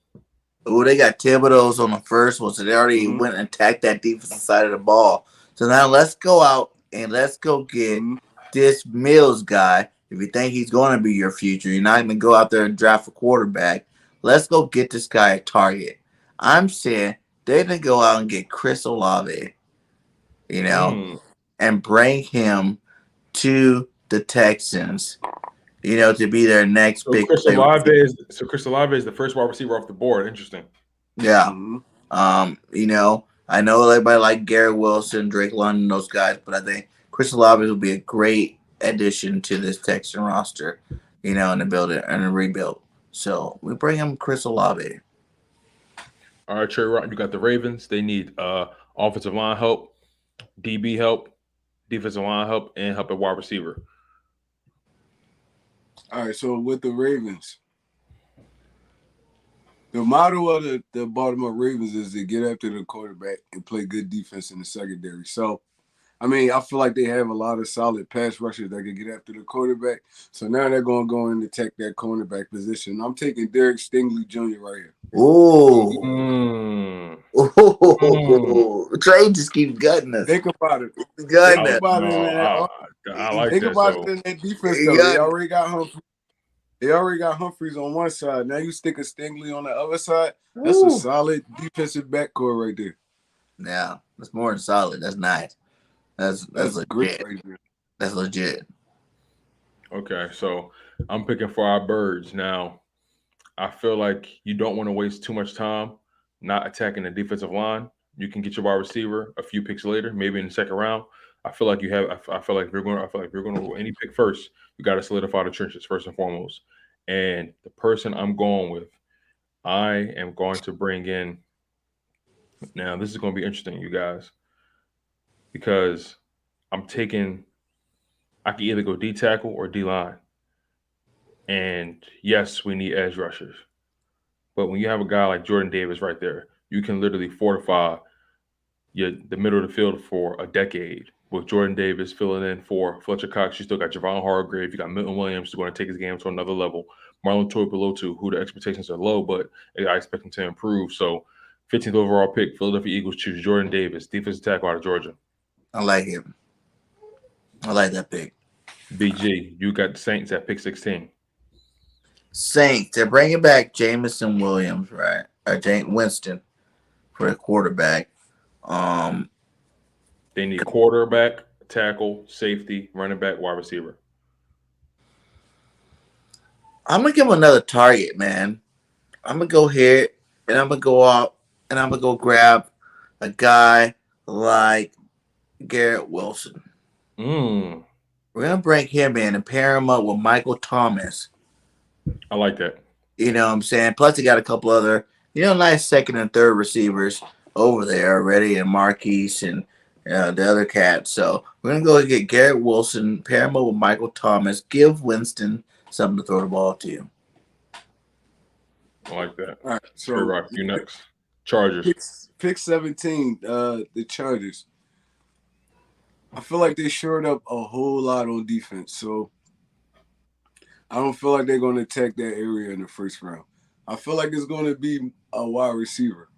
Oh, they got Thibodeau's on the first one, so they already went and attacked that defensive side of the ball. So now let's go out and let's go get this Mills guy. If you think he's going to be your future, you're not going to go out there and draft a quarterback. Let's go get this guy a target. I'm saying they're going to go out and get Chris Olave, and bring him to the Texans. To be their next big Chris Olave is the first wide receiver off the board. Interesting. Yeah. I know everybody like Garrett Wilson, Drake London, those guys, but I think Chris Olave will be a great addition to this Texan roster, in the building and the rebuild. So we bring him Chris Olave. All right, Trey Rock, you got the Ravens. They need offensive line help, DB help, defensive line help, and help at wide receiver. All right, so with the Ravens, the motto of the Baltimore Ravens is to get after the quarterback and play good defense in the secondary. So, I feel like they have a lot of solid pass rushers that can get after the quarterback. So now they're going to go in and attack that cornerback position. I'm taking Derek Stingley Jr. right here. Ooh. Trey just keeps gutting us. Think about it. Gutting us. I like Think that. about it in that defense, though. They already got Humphrey. They already got Humphreys on one side. Now you stick a Stingley on the other side. That's a solid defensive backcourt right there. Yeah, that's more than solid. That's nice. That's legit. Great right there. That's legit. Okay, so I'm picking for our Birds. Now, I feel like you don't want to waste too much time not attacking the defensive line. You can get your wide receiver a few picks later, maybe in the second round. I feel like if you're going to any pick first, you got to solidify the trenches first and foremost. And the person I'm going with, I am going to bring in. Now, this is going to be interesting, you guys, because I can either go D tackle or D line. And yes, we need edge rushers. But when you have a guy like Jordan Davis right there, you can literally fortify the middle of the field for a decade. With Jordan Davis filling in for Fletcher Cox, you still got Javon Hargrave. You got Milton Williams who's going to take his game to another level. Marlon Tuipulotu, who the expectations are low, but I expect him to improve. So 15th overall pick, Philadelphia Eagles choose Jordan Davis, defensive tackle out of Georgia. I like him. I like that pick. BG, you got the Saints at pick 16. Saints, they're bringing back Jameson Williams, right? Or Winston for the quarterback. They need quarterback, tackle, safety, running back, wide receiver. I'm going to give him another target, man. I'm going to go here, and I'm going to go out, and I'm going to go grab a guy like Garrett Wilson. We're gonna bring him in and pair him up with Michael Thomas. I like that. You know what I'm saying? Plus, he got a couple other, nice second and third receivers over there already, and Marquise and the other cats. So we're going to go and get Garrett Wilson, pair him up with Michael Thomas, give Winston something to throw the ball to. I like that. All right, so Rock, you next. Chargers. Pick 17, the Chargers. I feel like they shored up a whole lot on defense, so I don't feel like they're going to attack that area in the first round. I feel like it's going to be a wide receiver.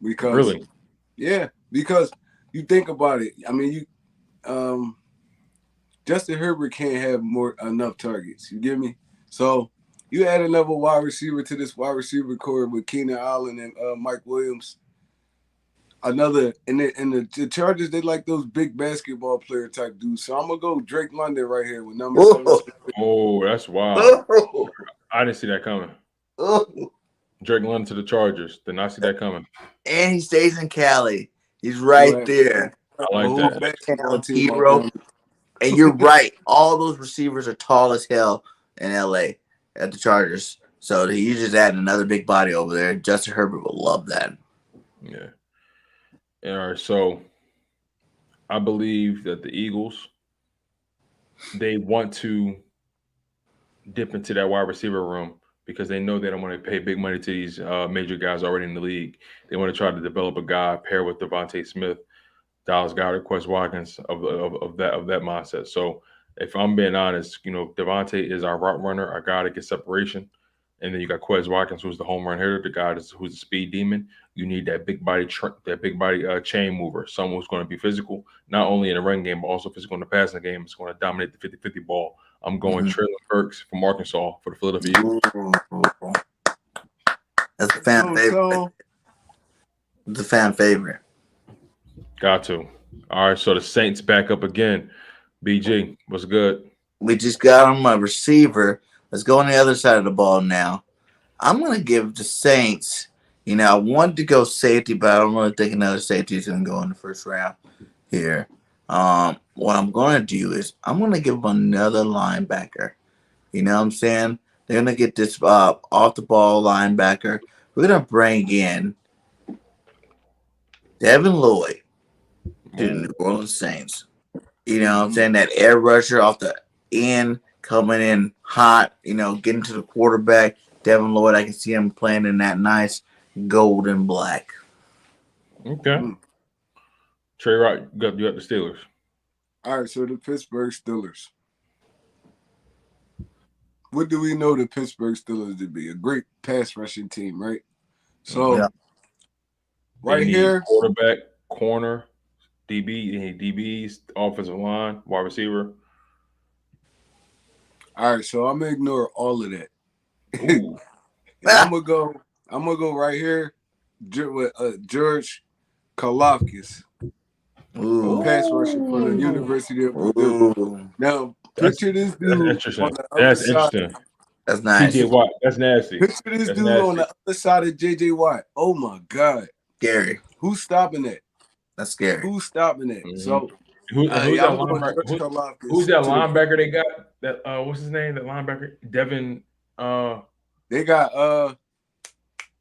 Really? Yeah, because you think about it. I mean, Justin Herbert can't have enough targets. You get me? So you add another wide receiver to this wide receiver core with Keenan Allen and Mike Williams. Another and the Chargers, they like those big basketball player type dudes. So I'm gonna go Drake London right here with number 7. Oh, that's wild. I didn't see that coming. Oh. Drake London to the Chargers. Did not see that coming. And he stays in Cali. He's right there. I like that. Hero. And you're right. All those receivers are tall as hell in LA at the Chargers. So you just add another big body over there. Justin Herbert will love that. Yeah. All right. So I believe that the Eagles, they want to dip into that wide receiver room because they know they don't want to pay big money to these major guys already in the league. They want to try to develop a guy pair with Devontae Smith, Dallas Goedert, Quez Watkins of that mindset. So if I'm being honest, Devontae is our route runner, our guy that gets separation. And then you got Quez Watkins, who's the home run hitter, the guy who's the speed demon. You need that big body chain mover, someone who's going to be physical, not only in the run game, but also physical in the passing game. It's going to dominate the 50-50 ball. I'm going Traylon Burks from Arkansas for the Philadelphia Eagles. That's a fan favorite. It's a fan favorite. Got to. All right, so the Saints back up again. BG, what's good? We just got on my receiver. Let's go on the other side of the ball now. I'm going to give the Saints, I wanted to go safety, but I don't really think another safety is going to go in the first round here. What I'm going to do is I'm going to give them another linebacker. You know what I'm saying? They're going to get this off-the-ball linebacker. We're going to bring in Devin Lloyd to the New Orleans Saints. You know what I'm saying? That air rusher off the end, coming in hot, getting to the quarterback. Devin Lloyd, I can see him playing in that nice gold and black. Okay. Trey Rock, you got the Steelers. All right, so the Pittsburgh Steelers. What do we know the Pittsburgh Steelers to be? A great pass rushing team, right? So, right here. Quarterback, corner, DBs, offensive line, wide receiver. All right, so I'm gonna ignore all of that. I'm gonna go right here with George Karlaftis, pass rusher for the University of Purdue. Now, picture this dude. That's interesting. That's nice. TJ Watt. That's nasty. Picture this dude on the other side of JJ Watt. Oh my God. Scary. Who's stopping that? That's scary. Who's stopping that? Mm-hmm. So who's that linebacker they got? That what's his name? That linebacker? Devin they got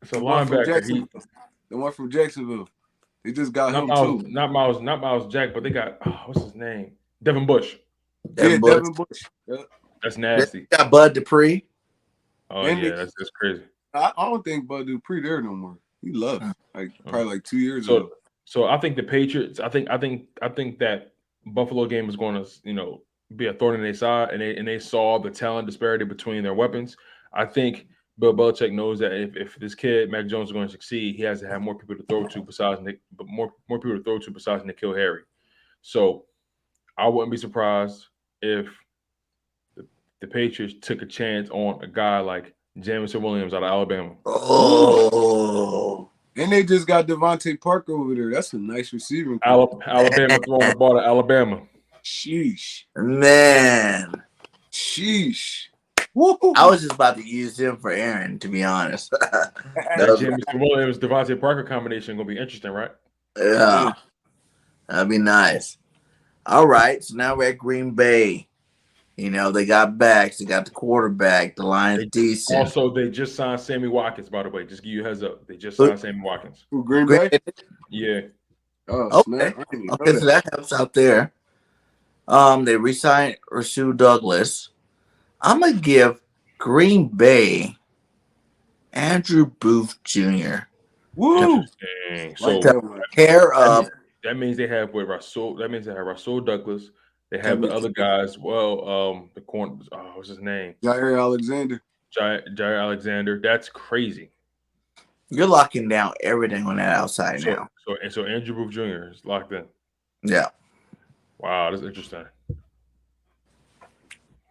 it's a linebacker. The one from Jacksonville. They just got him Miles, too. Not Miles Jack, but they got what's his name? Devin Bush. Devin Bush. Yeah. That's nasty. They got Bud Dupree. Oh and yeah, that's crazy. I don't think Bud Dupree there no more. He left probably like 2 years ago. So I think the Patriots. I think that Buffalo game is going to be a thorn in their side, and they saw the talent disparity between their weapons. I think Bill Belichick knows that if this kid Mac Jones is going to succeed, he has to have more people to throw to besides Nick, but more people to throw to besides N'Keal Harry. So I wouldn't be surprised if the Patriots took a chance on a guy like Jamison Williams out of Alabama. Oh. And they just got Devontae Parker over there. That's a nice receiver. Alabama throwing the ball to Alabama. Sheesh. Man. Sheesh. I was just about to use him for Aaron, to be honest. That Jamison Williams, Devontae Parker combination going to be interesting, right? Yeah. That'd be nice. All right. So now we're at Green Bay. You know, they got backs. They got the quarterback. The line's decent. Also, they just signed Sammy Watkins, by the way. Just give you a heads up. They just signed Sammy Watkins. Who, Green Bay? Yeah. Oh, Okay. snap. I didn't even Okay, know so that. that helps out there. They re-signed Rasul Douglas. I'm gonna give Green Bay Andrew Booth Jr. Woo! Interesting. Like So that one. Care of that means they have with Rasul. That means they have Rasul Douglas. They have the other guys. Well, the corner. Oh, what's his name? Jair Alexander. Jair Alexander. That's crazy. you're locking down everything on that outside now. So Andrew Booth Jr. is locked in. Yeah. Wow, that's interesting.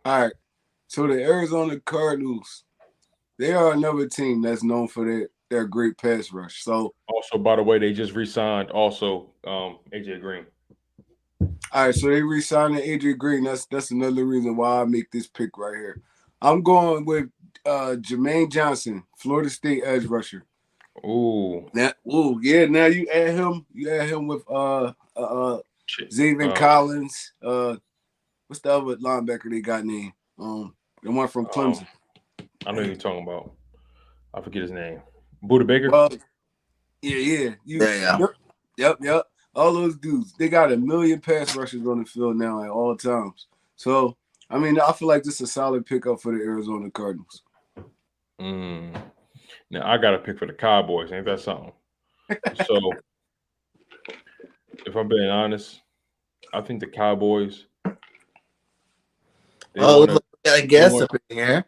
All right. So the Arizona Cardinals, they are another team that's known for their great pass rush. So Also, by the way, they just re-signed also AJ Green. all right, so they re-signed AJ Green. That's another reason why I make this pick right here. I'm going with Jermaine Johnson, Florida State edge rusher. Ooh. Now you add him with Xavier Collins. What's the other linebacker they got named? The one from Clemson. I know who you're talking about. I forget his name. Buda Baker? Yeah. Yeah. Yep. All those dudes. They got 1 million pass rushers on the field now at all times. So, I mean, I feel like this is a solid pickup for the Arizona Cardinals. Now, I got a pick for the Cowboys. Ain't that something? So, if I'm being honest, I think the Cowboys. I guess up in here.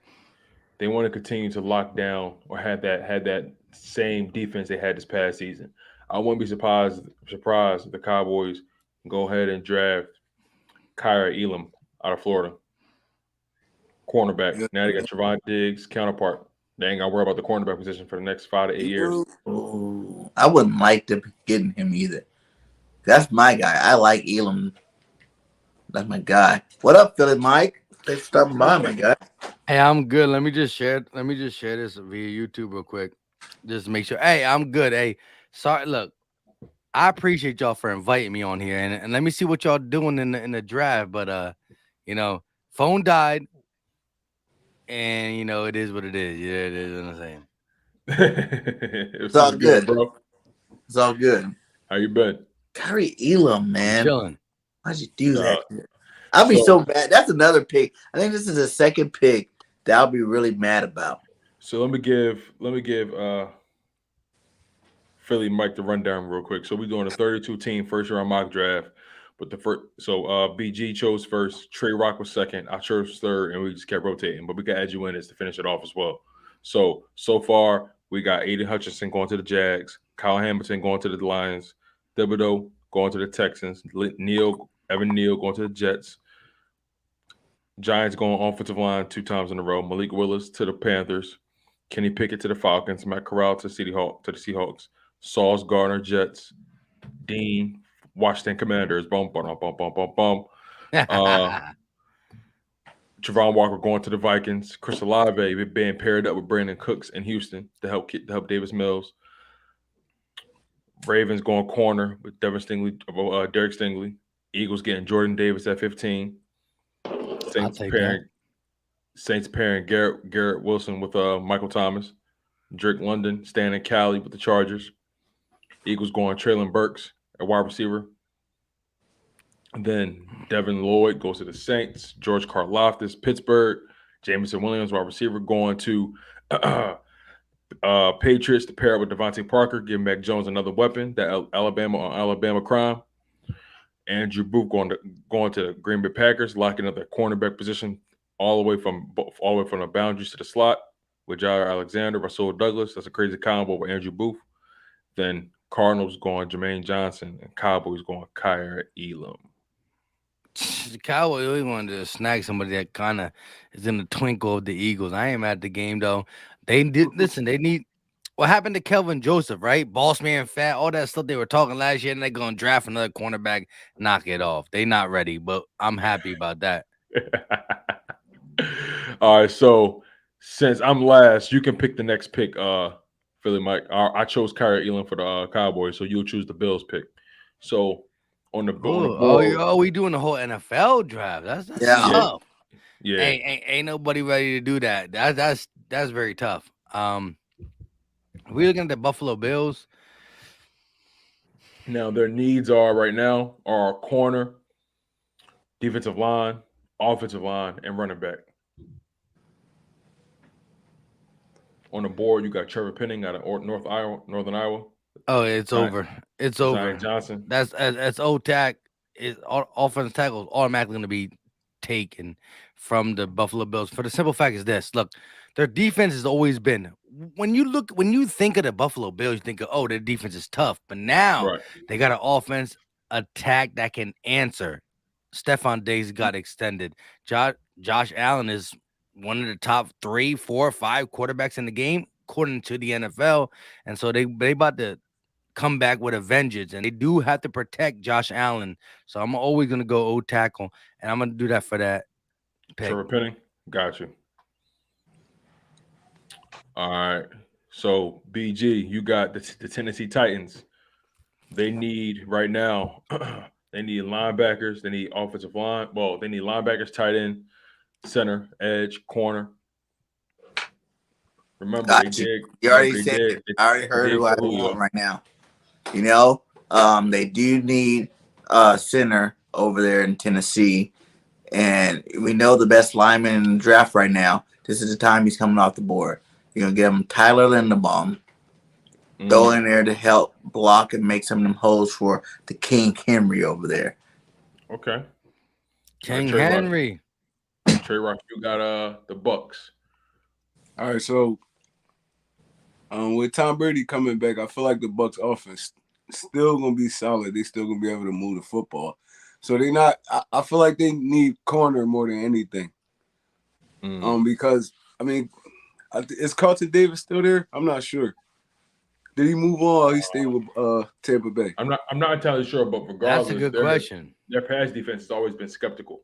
They want to continue to lock down or had that same defense they had this past season. I wouldn't be surprised if the Cowboys go ahead and draft Kyra Elam out of Florida. Cornerback. Now they got Trevon Diggs, counterpart. They ain't got to worry about the cornerback position for the next 5 to 8 years. Ooh, I wouldn't like to be getting him either. That's my guy. I like Elam. That's my guy. What up, Philly Mike? Thanks for stopping by, my guy. Hey, I'm good. Let me just share this via YouTube real quick. Just to make sure. Hey, I'm good. Hey, sorry. Look, I appreciate y'all for inviting me on here, and let me see what y'all doing in the draft. But phone died, and it is what it is. Yeah, it is. I'm saying. It's all good, bro. It's all good. How you been? Kyrie Elam, man. Chilling. Why'd you do that? I'll be so mad. That's another pick. I think this is the second pick that I'll be really mad about. So let me give Philly Mike the rundown real quick. So we're doing a 32-team first-round mock draft. But BG chose first, TreRoc was second, I chose third, and we just kept rotating. But we can add you in as to finish it off as well. So far, we got Aiden Hutchinson going to the Jags, Kyle Hamilton going to the Lions, Thibodeau going to the Texans, Evan Neal going to the Jets, Giants going offensive line 2 times in a row, Malik Willis to the Panthers, Kenny Pickett to the Falcons, Matt Corral to the Seahawks, Sauce Gardner Jets, Dean Washington Commanders, bum. Javon Walker going to the Vikings, Chris Olave being paired up with Brandon Cooks in Houston to help Davis Mills. Ravens going corner with Derek Stingley. Eagles getting Jordan Davis at 15. Saints pairing Garrett Wilson with Michael Thomas. Drake London staying in Cali with the Chargers. Eagles going Traylon Burks at wide receiver. And then Devin Lloyd goes to the Saints. George Karlaftis, Pittsburgh. Jameson Williams, wide receiver, going to Patriots to pair up with Devontae Parker, give Mac Jones another weapon. That Alabama crime. Andrew Booth going to the Green Bay Packers, locking up that cornerback position all the way from the boundaries to the slot with Jair Alexander, Rasul Douglas. That's a crazy combo with Andrew Booth. Then Cardinals going Jermaine Johnson, and Cowboys going Kyra Elam. The Cowboys really wanted to snag somebody that kind of is in the twinkle of the Eagles. I ain't mad at the game though. They need. What happened to Kelvin Joseph, right? Boss man, fat, all that stuff they were talking last year, and they're going to draft another cornerback, knock it off. They not ready, but I'm happy about that. All right, so since I'm last, you can pick the next pick, Philly Mike. I chose Kyra Elam for the Cowboys, so you'll choose the Bills pick. So on the board. Oh, we doing the whole NFL draft. That's yeah. tough. Yeah. Ain't nobody ready to do that. That's very tough. We're looking at the Buffalo Bills. Now their needs are right now are corner, defensive line, offensive line, and running back. On the board, you got Trevor Penning out of Northern Iowa. Oh, it's over. It's over. Jermaine Johnson. That's O-tack. Offensive tackle is automatically going to be taken from the Buffalo Bills. For the simple fact is this: look, their defense has always been. When you think of the Buffalo Bills, you think of their defense is tough, but now they got an offense attack that can answer. Stephon Diggs got extended. Josh Allen is one of the top 3, 4, 5 quarterbacks in the game, according to the NFL, and so they about to come back with a vengeance, and they do have to protect Josh Allen. So I'm always gonna go O tackle, and I'm gonna do that for that pick. Trevor Penning, got you. All right. So BG, you got the Tennessee Titans. They need right now. They need linebackers. They need offensive line. Well, they need linebackers, tight end, center, edge, corner. Remember, they did. You already said it. I already heard who I want right now. You know, they do need center over there in Tennessee, and we know the best lineman in the draft right now. This is the time he's coming off the board. You're gonna give him Tyler Linderbaum, go in there to help block and make some of them holes for the King Henry over there. Okay, King Henry. OneTreRoc, you got the Bucks. All right, so with Tom Brady coming back, I feel like the Bucks offense still gonna be solid. They still gonna be able to move the football. So they not. I feel like they need corner more than anything. Because I mean, is Carlton Davis still there? I'm not sure. Did he move on? Or he stayed with Tampa Bay? I'm not entirely sure, but regardless, that's a good question. Their pass defense has always been skeptical.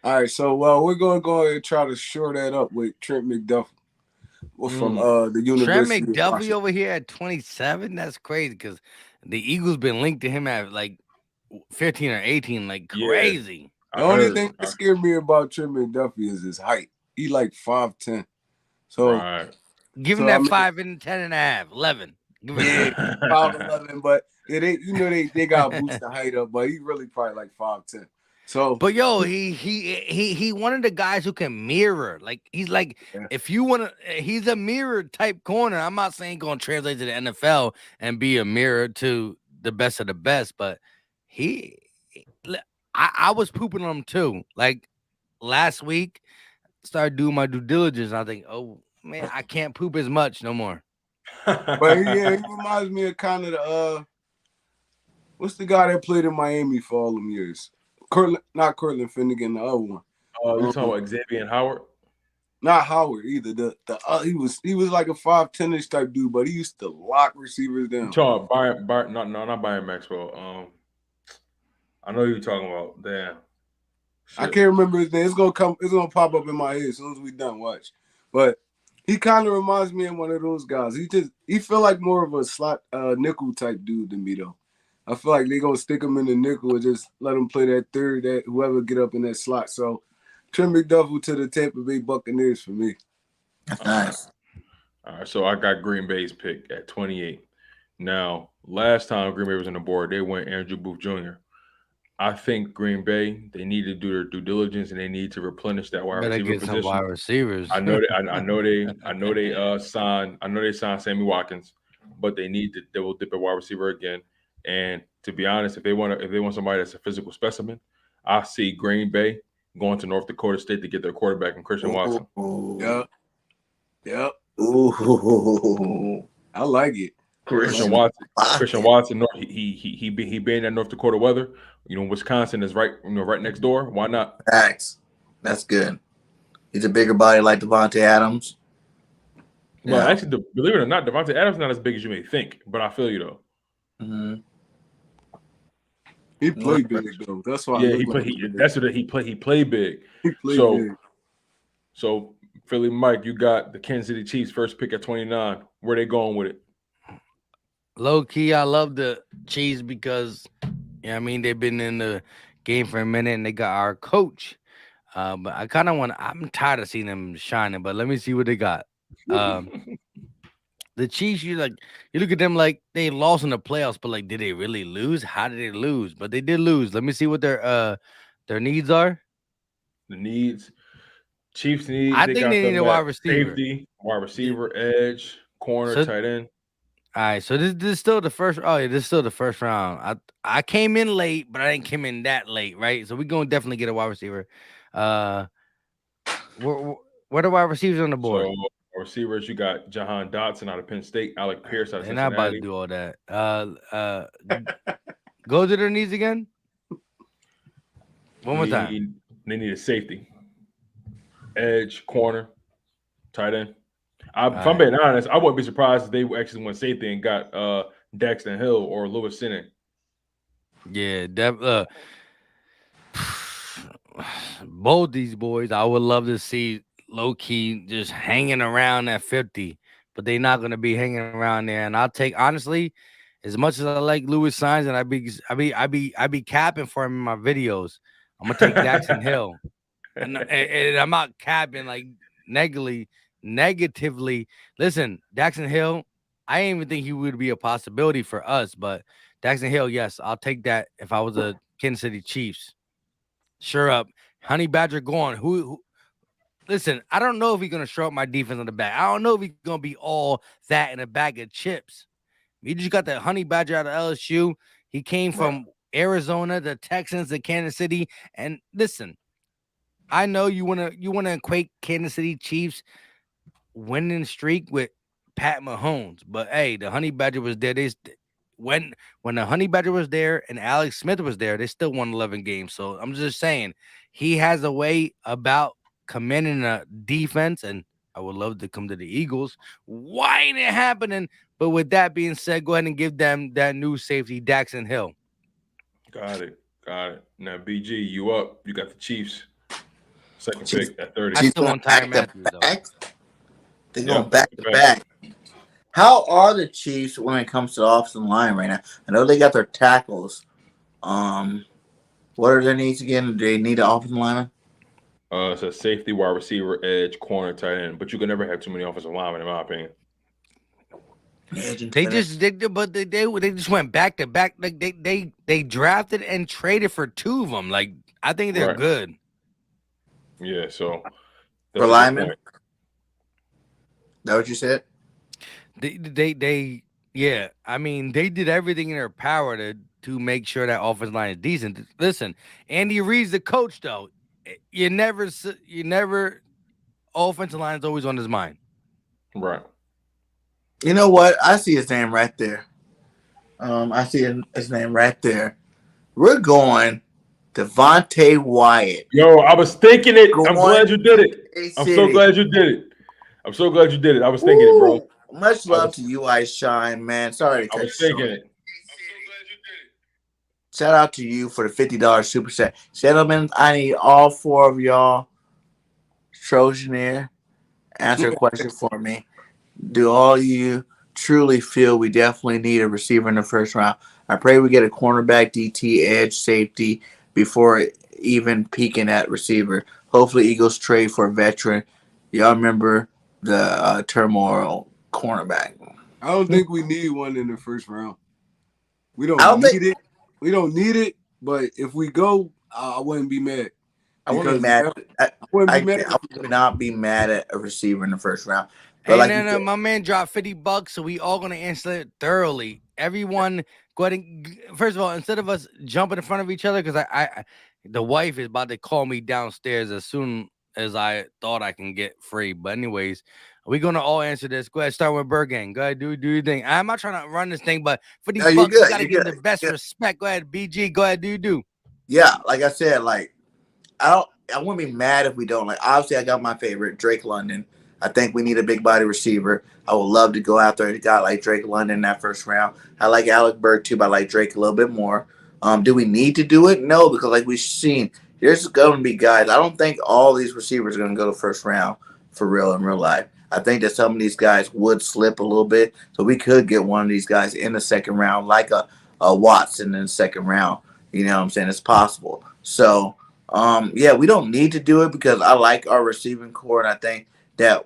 All right, so we're gonna go ahead and try to shore that up with Tripp Mcduff from the University. Tripp McDuffie over here at 27. That's crazy because the Eagles been linked to him at like 15 or 18, like crazy. The only thing that scared me about Tripp McDuffie is his height. He like 5'10". So give him that 5 and 10 and a half, 11. Give him 5'11", but they got to boost the height up, but he really probably like 5'10". So, but yo, he one of the guys who can mirror. Like he's like, if you want to, he's a mirror type corner. I'm not saying going to translate to the NFL and be a mirror to the best of the best, but I was pooping on him too. Like last week, started doing my due diligence. And I think, oh man, I can't poop as much no more. But he reminds me of kind of the what's the guy that played in Miami for all them years? Not Cortland Finnegan, the other one. Oh, you're talking about Xavier Howard? Not Howard either. He was like a 5'10" type dude, but he used to lock receivers down. You're talking about not Byron Maxwell. I know you're talking about. Damn. Shit. I can't remember his name. It's gonna pop up in my head as soon as we done. Watch. But he kind of reminds me of one of those guys. He feel like more of a slot nickel type dude than me though. I feel like they gonna stick him in the nickel and just let him play that third, that whoever get up in that slot. So Tripp McDuff to the Tampa Bay Buccaneers for me. Nice. All right, so I got Green Bay's pick at 28. Now, last time Green Bay was on the board, they went Andrew Booth Jr. I think Green Bay, they need to do their due diligence and they need to replenish that wide receiver position. Some wide receivers. I know they signed Sammy Watkins, but they will dip a wide receiver again. And to be honest, if they want somebody that's a physical specimen, I see Green Bay going to North Dakota State to get their quarterback in Christian Watson. Yep. Ooh. I like it. Christian Watson. He been in North Dakota weather. You know, Wisconsin is right next door. Why not? Facts. That's good. He's a bigger body like Devontae Adams. Well, actually, believe it or not, Devontae Adams is not as big as you may think. But I feel you though. Mm-hmm. He played big though. That's why. Yeah, he played big. He played big. So Philly Mike, you got the Kansas City Chiefs first pick at 29. Where they going with it? Low key, I love the Chiefs because they've been in the game for a minute and they got our coach. But I kind of want. I'm tired of seeing them shining. But let me see what they got. The Chiefs, you look at them like they lost in the playoffs, but like, did they really lose? How did they lose? But they did lose. Let me see what their needs are. The needs. Chiefs needs. I They think got they need them a wide at receiver. safety, wide receiver, edge, corner, So, tight end. all right, so this is still the first. Oh yeah, this is still the first round. I came in late, but I didn't come in that late, right? So we're gonna definitely get a wide receiver. Uh, what are wide receivers on the board? So receivers, you got Jahan Dotson out of Penn State, Alec Pierce out of They're not about to Cincinnati. do all that. Go to their needs again. One more time. They need a safety, edge, corner, tight end. If I'm being honest, I wouldn't be surprised if they actually went safety and got Daxton Hill or Lewis Sinning. Yeah, both these boys, I would love to see low key just hanging around at 50, but they're not gonna be hanging around there. And I'll take honestly, as much as I like Lewis Signs and I be capping for him in my videos, I'm gonna take Daxton Hill. And I'm not capping like negatively. Listen, Daxton Hill, I didn't even think he would be a possibility for us, but Daxton Hill, yes, I'll take that if I was a Kansas City Chiefs. Sure up. Honey Badger gone. Who listen, I don't know if he's gonna show up my defense on the back. I don't know if he's gonna be all that in a bag of chips. We just got that Honey Badger out of LSU. He came from Arizona, the Texans, the Kansas City. And listen, I know you wanna equate Kansas City Chiefs winning streak with Pat Mahomes, but hey, the Honey Badger was there. When the Honey Badger was there and Alex Smith was there, they still won 11 games. So I'm just saying he has a way about commanding a defense, and I would love to come to the Eagles. Why ain't it happening? But with that being said, go ahead and give them that new safety, Daxton Hill. Got it. Now, BG, you up. You got the Chiefs. Second pick at 30. I still want Tyrann Matthews, though. They're going back to back. How are the Chiefs when it comes to the offensive line right now? I know they got their tackles. What are their needs again? Do they need an offensive lineman? So safety, wide receiver, edge, corner, tight end. But you can never have too many offensive linemen, in my opinion. They just went back to back. Like they drafted and traded for two of them. Like I think they're good. Yeah. So for linemen, is that what you said? Yeah. I mean, they did everything in their power to make sure that offensive line is decent. Listen, Andy Reid's the coach, though. You never offensive line is always on his mind. Right. You know what? I see his name right there. I see his name right there. We're going Devontae Wyatt. Yo, I was thinking it. I'm glad you did it. I'm so glad you did it. I was thinking it, bro. Much love to you, Ice Shine, man. Sorry to cut you. I was thinking it. Shout out to you for the $50 super set. Gentlemen, I need all four of y'all, Trojaneer, answer a question for me. Do all you truly feel we definitely need a receiver in the first round? I pray we get a cornerback, DT, edge, safety before even peaking at receiver. Hopefully Eagles trade for a veteran. Y'all remember the turmoil cornerback. I don't think we need one in the first round. We don't need it. We don't need it, but if we go, I wouldn't be mad. I wouldn't be mad. I would not be mad at a receiver in the first round. But hey, my man dropped $50, so we all gonna answer it thoroughly. Everyone, go ahead and first of all, instead of us jumping in front of each other, because the wife is about to call me downstairs as soon as I thought I can get free. But anyways, we're gonna all answer this. Go ahead, start with Birdgang. Go ahead, do your thing. I'm not trying to run this thing, but for these bucks, you gotta give the best respect. Go ahead, BG. Go ahead, do. Yeah, like I said, I wouldn't be mad if we don't. Like, obviously, I got my favorite, Drake London. I think we need a big body receiver. I would love to go after a guy like Drake London in that first round. I like Alec Burke too, but I like Drake a little bit more. Do we need to do it? No, because like we've seen, there's going to be guys. I don't think all these receivers are going to go to first round for real in real life. I think that some of these guys would slip a little bit, so we could get one of these guys in the second round, like a Watson in the second round. You know what I'm saying? It's possible. So Yeah, we don't need to do it because I like our receiving core, and I think that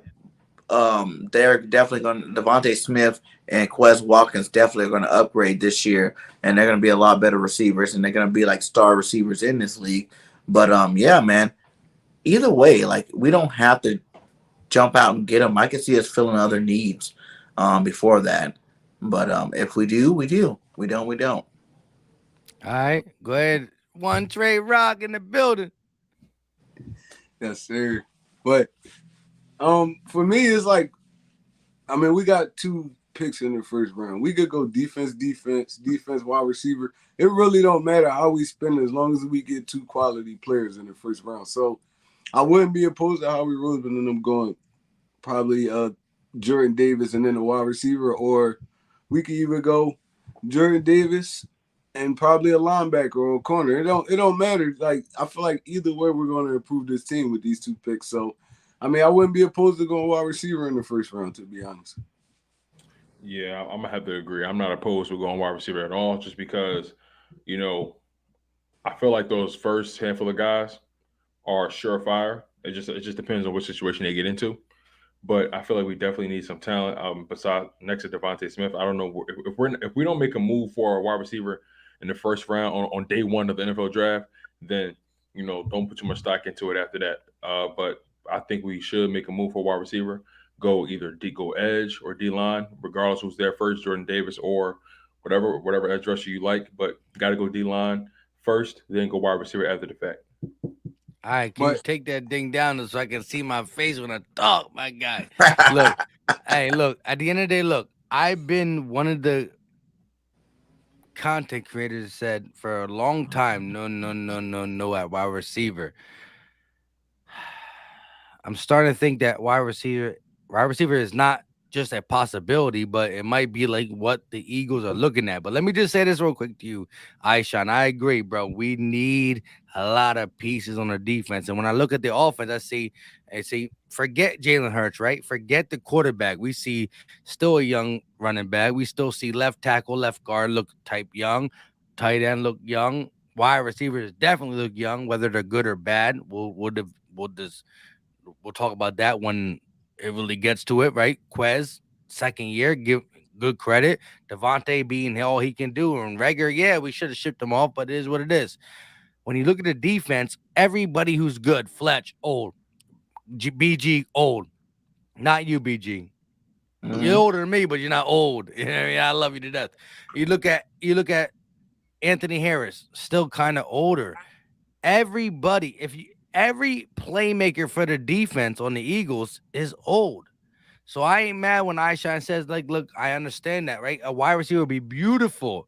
they're definitely going to Devontae Smith and Quez Watkins definitely are going to upgrade this year, and they're going to be a lot better receivers, and they're going to be like star receivers in this league. But yeah, man. Either way, like we don't have to jump out and get them. I can see us filling other needs before that. But if we do, we do. We don't, we don't. All right, go ahead. OneTreRoc in the building. Yes, sir. But for me, it's like, I mean, we got 2 picks in the first round. We could go defense, wide receiver. It really don't matter how we spend it as long as we get 2 quality players in the first round. So I wouldn't be opposed to Howie Roseman and them going probably Jordan Davis and then a wide receiver, or we could even go Jordan Davis and probably a linebacker or a corner. It don't matter. Like I feel like either way we're going to improve this team with these 2 picks. So I mean I wouldn't be opposed to going wide receiver in the first round, to be honest. Yeah, I'm gonna have to agree. I'm not opposed to going wide receiver at all, just because, you know, I feel like those first handful of guys are surefire. It just depends on which situation they get into. But I feel like we definitely need some talent. Besides next to Devontae Smith, I don't know if we don't make a move for a wide receiver in the first round on day one of the NFL draft, then don't put too much stock into it after that. But I think we should make a move for a wide receiver. Go either go edge or D line, regardless who's there first, Jordan Davis or whatever edge rusher you like. But got to go D line first, then go wide receiver after the fact. All right, can you take that thing down so I can see my face when I talk, my guy? Look, at the end of the day, look, I've been one of the content creators said for a long time, no at wide receiver. I'm starting to think that wide receiver is not just a possibility, but it might be like what the Eagles are looking at. But let me just say this real quick to you, Aishan. I agree, bro. We need a lot of pieces on the defense. And when I look at the offense, I see, forget Jalen Hurts, right? Forget the quarterback. We see still a young running back. We still see left tackle, left guard look type young, tight end look young. Wide receivers definitely look young, whether they're good or bad. We'll talk about that when it really gets to it, right? Quez, second year, give good credit. Devontae being all he can do. And Reagor, yeah, we should have shipped him off, but it is what it is. When you look at the defense, everybody who's good, Fletch, old. BG, old. Not you, BG. Mm-hmm. You're older than me, but you're not old. You know what I mean? I love you to death. You look at Anthony Harris, still kind of older. Everybody, every playmaker for the defense on the Eagles is old. So I ain't mad when Aishan says, like, look, I understand that, right? A wide receiver would be beautiful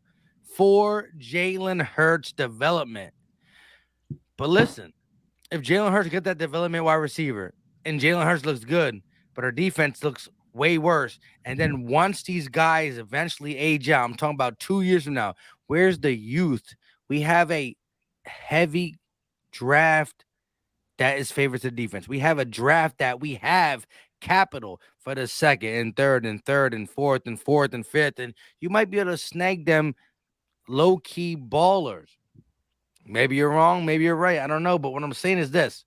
for Jalen Hurts' development. But listen, if Jalen Hurts get that development wide receiver and Jalen Hurts looks good, but our defense looks way worse, and then once these guys eventually age out, I'm talking about 2 years from now, where's the youth? We have a heavy draft that is favors the defense. We have a draft that we have capital for the second and third and fourth and fifth, and you might be able to snag them low-key ballers. Maybe you're wrong, maybe you're right. I don't know, but what I'm saying is this.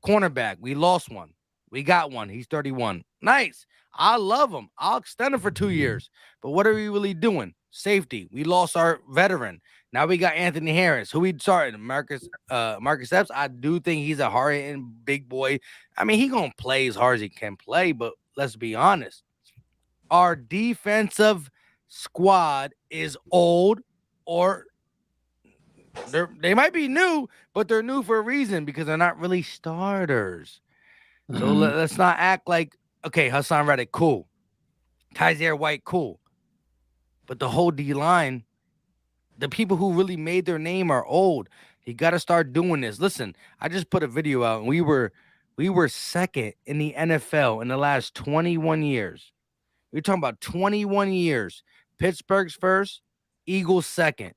Cornerback, we lost one. We got one. He's 31. Nice. I love him. I'll extend him for 2 years. But what are we really doing? Safety. We lost our veteran. Now we got Anthony Harris, who we started. Marcus Epps. I do think he's a hard-hitting big boy. I mean, he's going to play as hard as he can play, but let's be honest. Our defensive squad is old, or they might be new, but they're new for a reason because they're not really starters. Mm-hmm. So let's not act like, okay, Hassan Reddick, cool. Kaiser White, cool. But the whole D-line, the people who really made their name are old. You got to start doing this. Listen, I just put a video out, and we were second in the NFL in the last 21 years. We're talking about 21 years. Pittsburgh's first, Eagles second.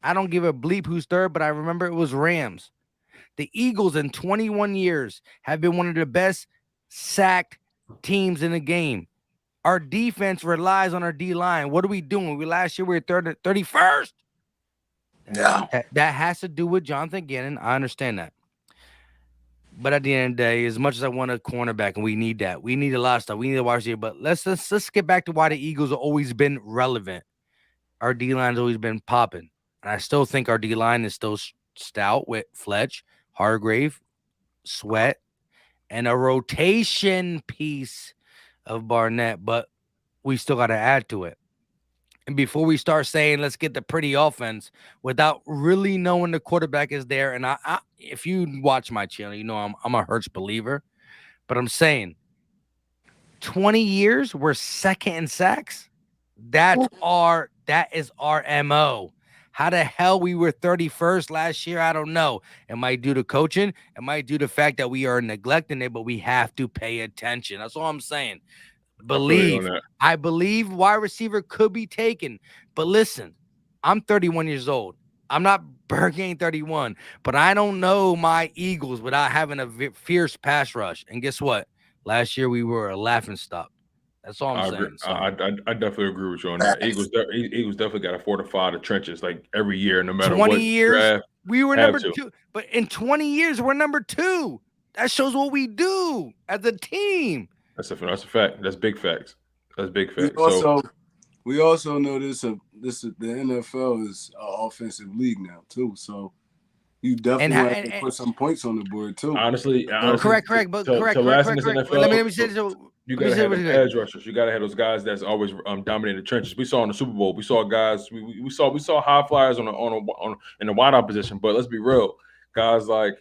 I don't give a bleep who's third, but I remember it was Rams. The Eagles in 21 years have been one of the best sacked teams in the game. Our defense relies on our D-line. What are we doing? Last year we were 31st. Yeah. That has to do with Jonathan Gannon. I understand that. But at the end of the day, as much as I want a cornerback, and we need that, we need a lot of stuff. We need a wide receiver. But let's get back to why the Eagles have always been relevant. Our D line's always been popping, and I still think our D line is still stout with Fletch, Hargrave, Sweat, and a rotation piece of Barnett. But we still got to add to it. And before we start saying let's get the pretty offense without really knowing the quarterback is there, and I if you watch my channel, you know I'm a Hurts believer, but I'm saying 20 years we're second in sacks. That is our MO. How the hell we were 31st last year? I don't know. It might due to coaching. It might due to the fact that we are neglecting it, but we have to pay attention. That's all I'm saying. I believe wide receiver could be taken. But listen, I'm 31 years old. I'm not Birdgang 31, but I don't know my Eagles without having a fierce pass rush. And guess what? Last year we were a laughingstock. That's all I'm saying. So. I definitely agree with you on that. Eagles definitely got to fortify the trenches like every year, no matter 20 what years, draft. We were number 2. But in 20 years, we're number 2. That shows what we do as a team. That's a fact. That's big facts. That's big facts. We also know the NFL is an offensive league now too. So you definitely have to put some points on the board too. Honestly, correct. But correct. Let me say this. You gotta have the edge rushers. You gotta have those guys that's always dominating the trenches. We saw in the Super Bowl. We saw guys. We saw high flyers on in the wideout position. But let's be real, guys like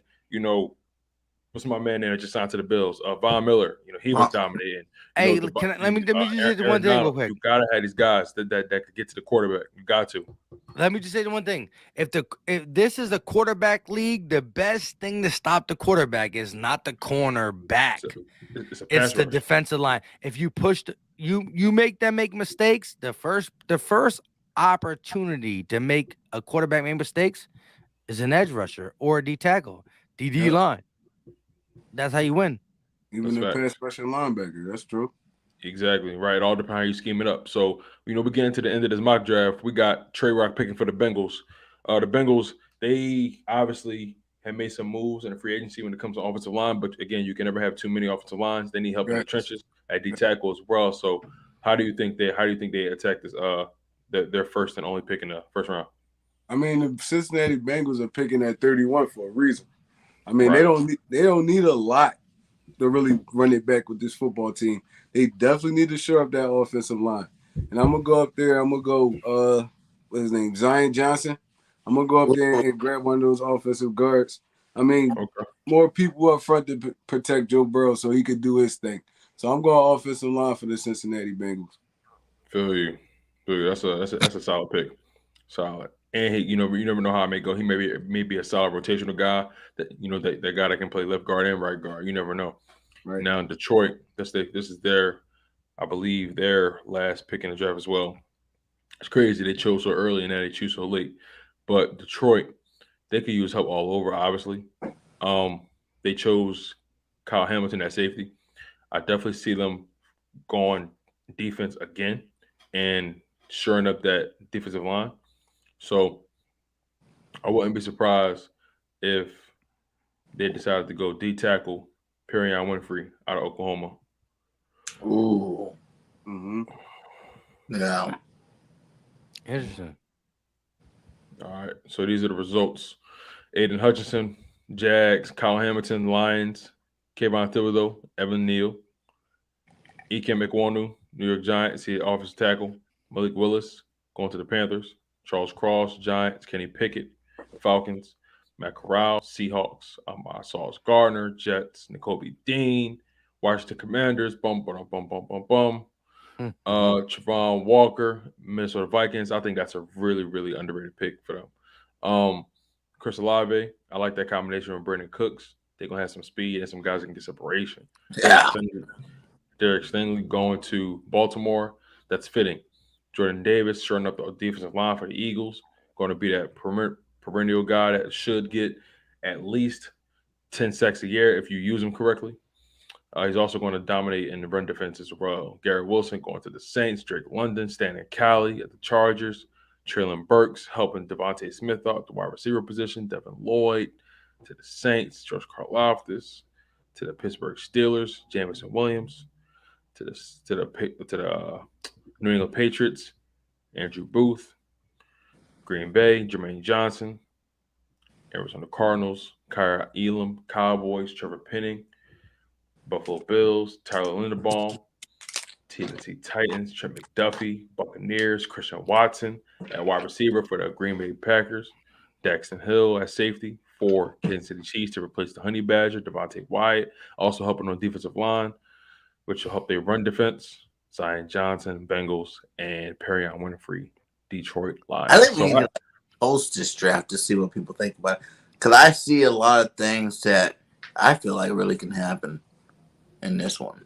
what's my man there that just signed to the Bills? Von Miller. He was dominating. Hey, let me just say the one thing real quick. You gotta have these guys that could get to the quarterback. You got to. Let me just say the one thing. If this is a quarterback league, the best thing to stop the quarterback is not the cornerback. It's the defensive line. If you push you make them make mistakes, the first opportunity to make a quarterback make mistakes is an edge rusher or a D tackle, DD line. That's how you win. Even the pass rushing linebacker. That's true. Exactly. Right. It all depends how you scheme it up. So, we get into the end of this mock draft. We got OneTreRoc picking for the Bengals. The Bengals, they obviously have made some moves in the free agency when it comes to offensive line. But again, you can never have too many offensive lines. They need help in the trenches at D tackle as well. So how do you think they attack this their first and only pick in the first round? I mean, the Cincinnati Bengals are picking at 31 for a reason. I mean, they don't need a lot to really run it back with this football team. They definitely need to shore up that offensive line. And I'm going to go up there. I'm going to go, what's his name, Zion Johnson. I'm going to go up there and grab one of those offensive guards. I mean, more people up front to protect Joe Burrow so he could do his thing. So I'm going offensive line for the Cincinnati Bengals. Feel you. That's a solid pick. Solid. And you never know how it may go. He may be a solid rotational guy that that guy that can play left guard and right guard. You never know. Right now in Detroit, this is I believe their last pick in the draft as well. It's crazy they chose so early and now they choose so late. But Detroit, they could use help all over. Obviously, they chose Kyle Hamilton at safety. I definitely see them going defense again and shoring up that defensive line. So I wouldn't be surprised if they decided to go D tackle Perion Winfrey out of Oklahoma. Ooh. Mm-hmm. Yeah. Interesting. All right. So these are the results. Aiden Hutchinson, Jags, Kyle Hamilton, Lions, Kayvon Thibodeau, Evan Neal, Ikem Ekwonu, New York Giants, he offensive tackle, Malik Willis, going to the Panthers, Charles Cross, Giants, Kenny Pickett, Falcons, Matt Corral, Seahawks, Sauce Gardner, Jets, Nakobe Dean, Washington Commanders, Trevon Walker, Minnesota Vikings. I think that's a really, really underrated pick for them. Chris Olave, I like that combination with Brandon Cooks. They're going to have some speed and some guys that can get separation. Yeah. Derek Stingley going to Baltimore. That's fitting. Jordan Davis shoring up the defensive line for the Eagles. Going to be that perennial guy that should get at least 10 sacks a year if you use him correctly. He's also going to dominate in the run defense as well. Garrett Wilson going to the Saints. Drake London, Stan Cali at the Chargers. Traylon Burks helping Devontae Smith out the wide receiver position. Devin Lloyd to the Saints. George Karlaftis to the Pittsburgh Steelers. Jamison Williams to the New England Patriots. Andrew Booth. Green Bay. Jermaine Johnson. Arizona Cardinals. Kyra Elam. Cowboys. Trevor Penning. Buffalo Bills. Tyler Linderbaum. Tennessee Titans, Tripp McDuffie, Buccaneers, Christian Watson at wide receiver for the Green Bay Packers, Daxton Hill at safety for Kansas City Chiefs to replace the Honey Badger, Devontae Wyatt, also helping on defensive line, which will help their run defense, Zion Johnson, Bengals, and Perion Winfrey, Detroit Lions. I think we need to post this draft to see what people think about it. Because I see a lot of things that I feel like really can happen in this one.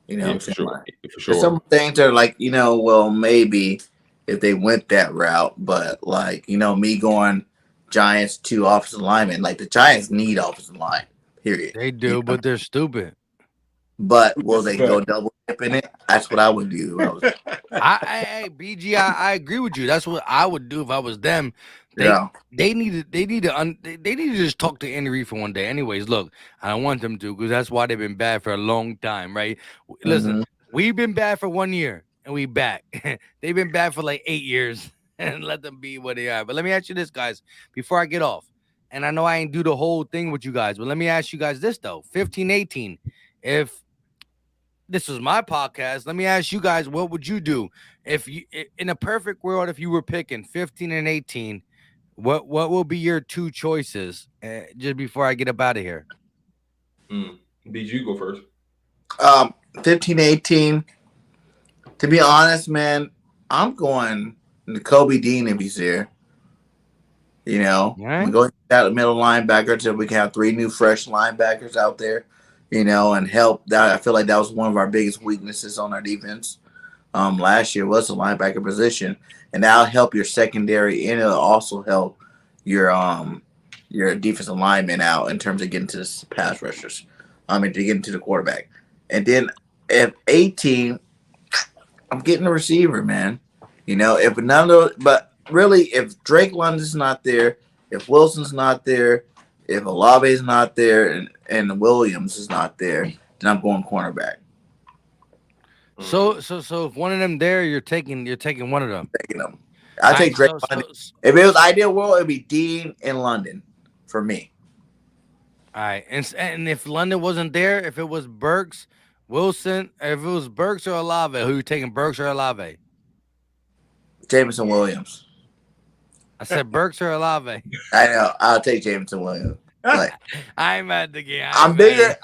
You know, for sure. For sure. Some things are like, you know, well, maybe if they went that route, but like, you know, me going Giants to offensive linemen, like the Giants need offensive line, period. They do, but they're stupid. But will they go double dip in it? That's what I would do. BG, I agree with you. That's what I would do if I was them. They need to just talk to Andy Reid for one day. Anyways, look, I don't want them to because that's why they've been bad for a long time, right? Listen, we've been bad for 1 year and we back. They've been bad for like 8 years and let them be what they are. But let me ask you this, guys, before I get off. And I know I ain't do the whole thing with you guys, but let me ask you guys this though. 15-18. If this was my podcast, let me ask you guys, what would you do if you, in a perfect world, if you were picking 15 and 18? What will be your two choices? Just before I get up out of here. BG, go first. 15-18. To be honest, man, I'm going Nakobe Dean if he's there. You know, we're going out middle linebacker until we can have 3 new fresh linebackers out there. You know, and help that. I feel like that was one of our biggest weaknesses on our defense last year was the linebacker position, and that'll help your secondary, and it'll also help your defensive linemen out in terms of getting to the pass rushers. To get into the quarterback, and then at 18, I'm getting a receiver, man. You know, if none of, but really, if Drake London's not there, if Wilson's not there, if Olave's not there, and Williams is not there, then I'm going cornerback. So if one of them there, you're taking one of them. I'm taking them. I take Drake London. If it was ideal world, it'd be Dean and London for me. All right, and if London wasn't there, if it was Burks, Wilson, if it was Burks or Olave, who you taking, Burks or Olave? Jameson Williams. I said Burks or Olave. I know. I'll take Jameson Williams. Like, I'm mad the game. I'm bigger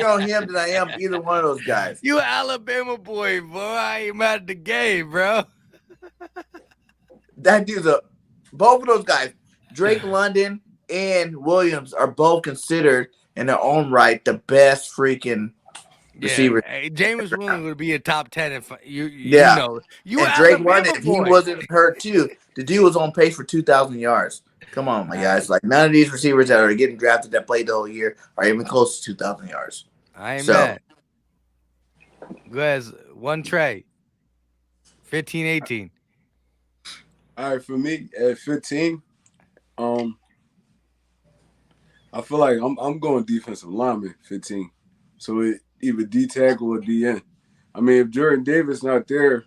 on him than I am either one of those guys. You Alabama boy, boy. I ain't mad at the game, bro. That dude's both of those guys, Drake London and Williams, are both considered in their own right the best freaking receiver. Hey, James Williams would be a top 10 if you know. You and Drake London, if he wasn't hurt too, the dude was on pace for 2,000 yards. Come on, my guys. Like, none of these receivers that are getting drafted that played the whole year are even close to 2,000 yards. I ain't mad. Go ahead. One Trey. 15-18. All right, for me at 15, I feel like I'm going defensive lineman 15. So it either D tackle or DN. I mean, if Jordan Davis not there,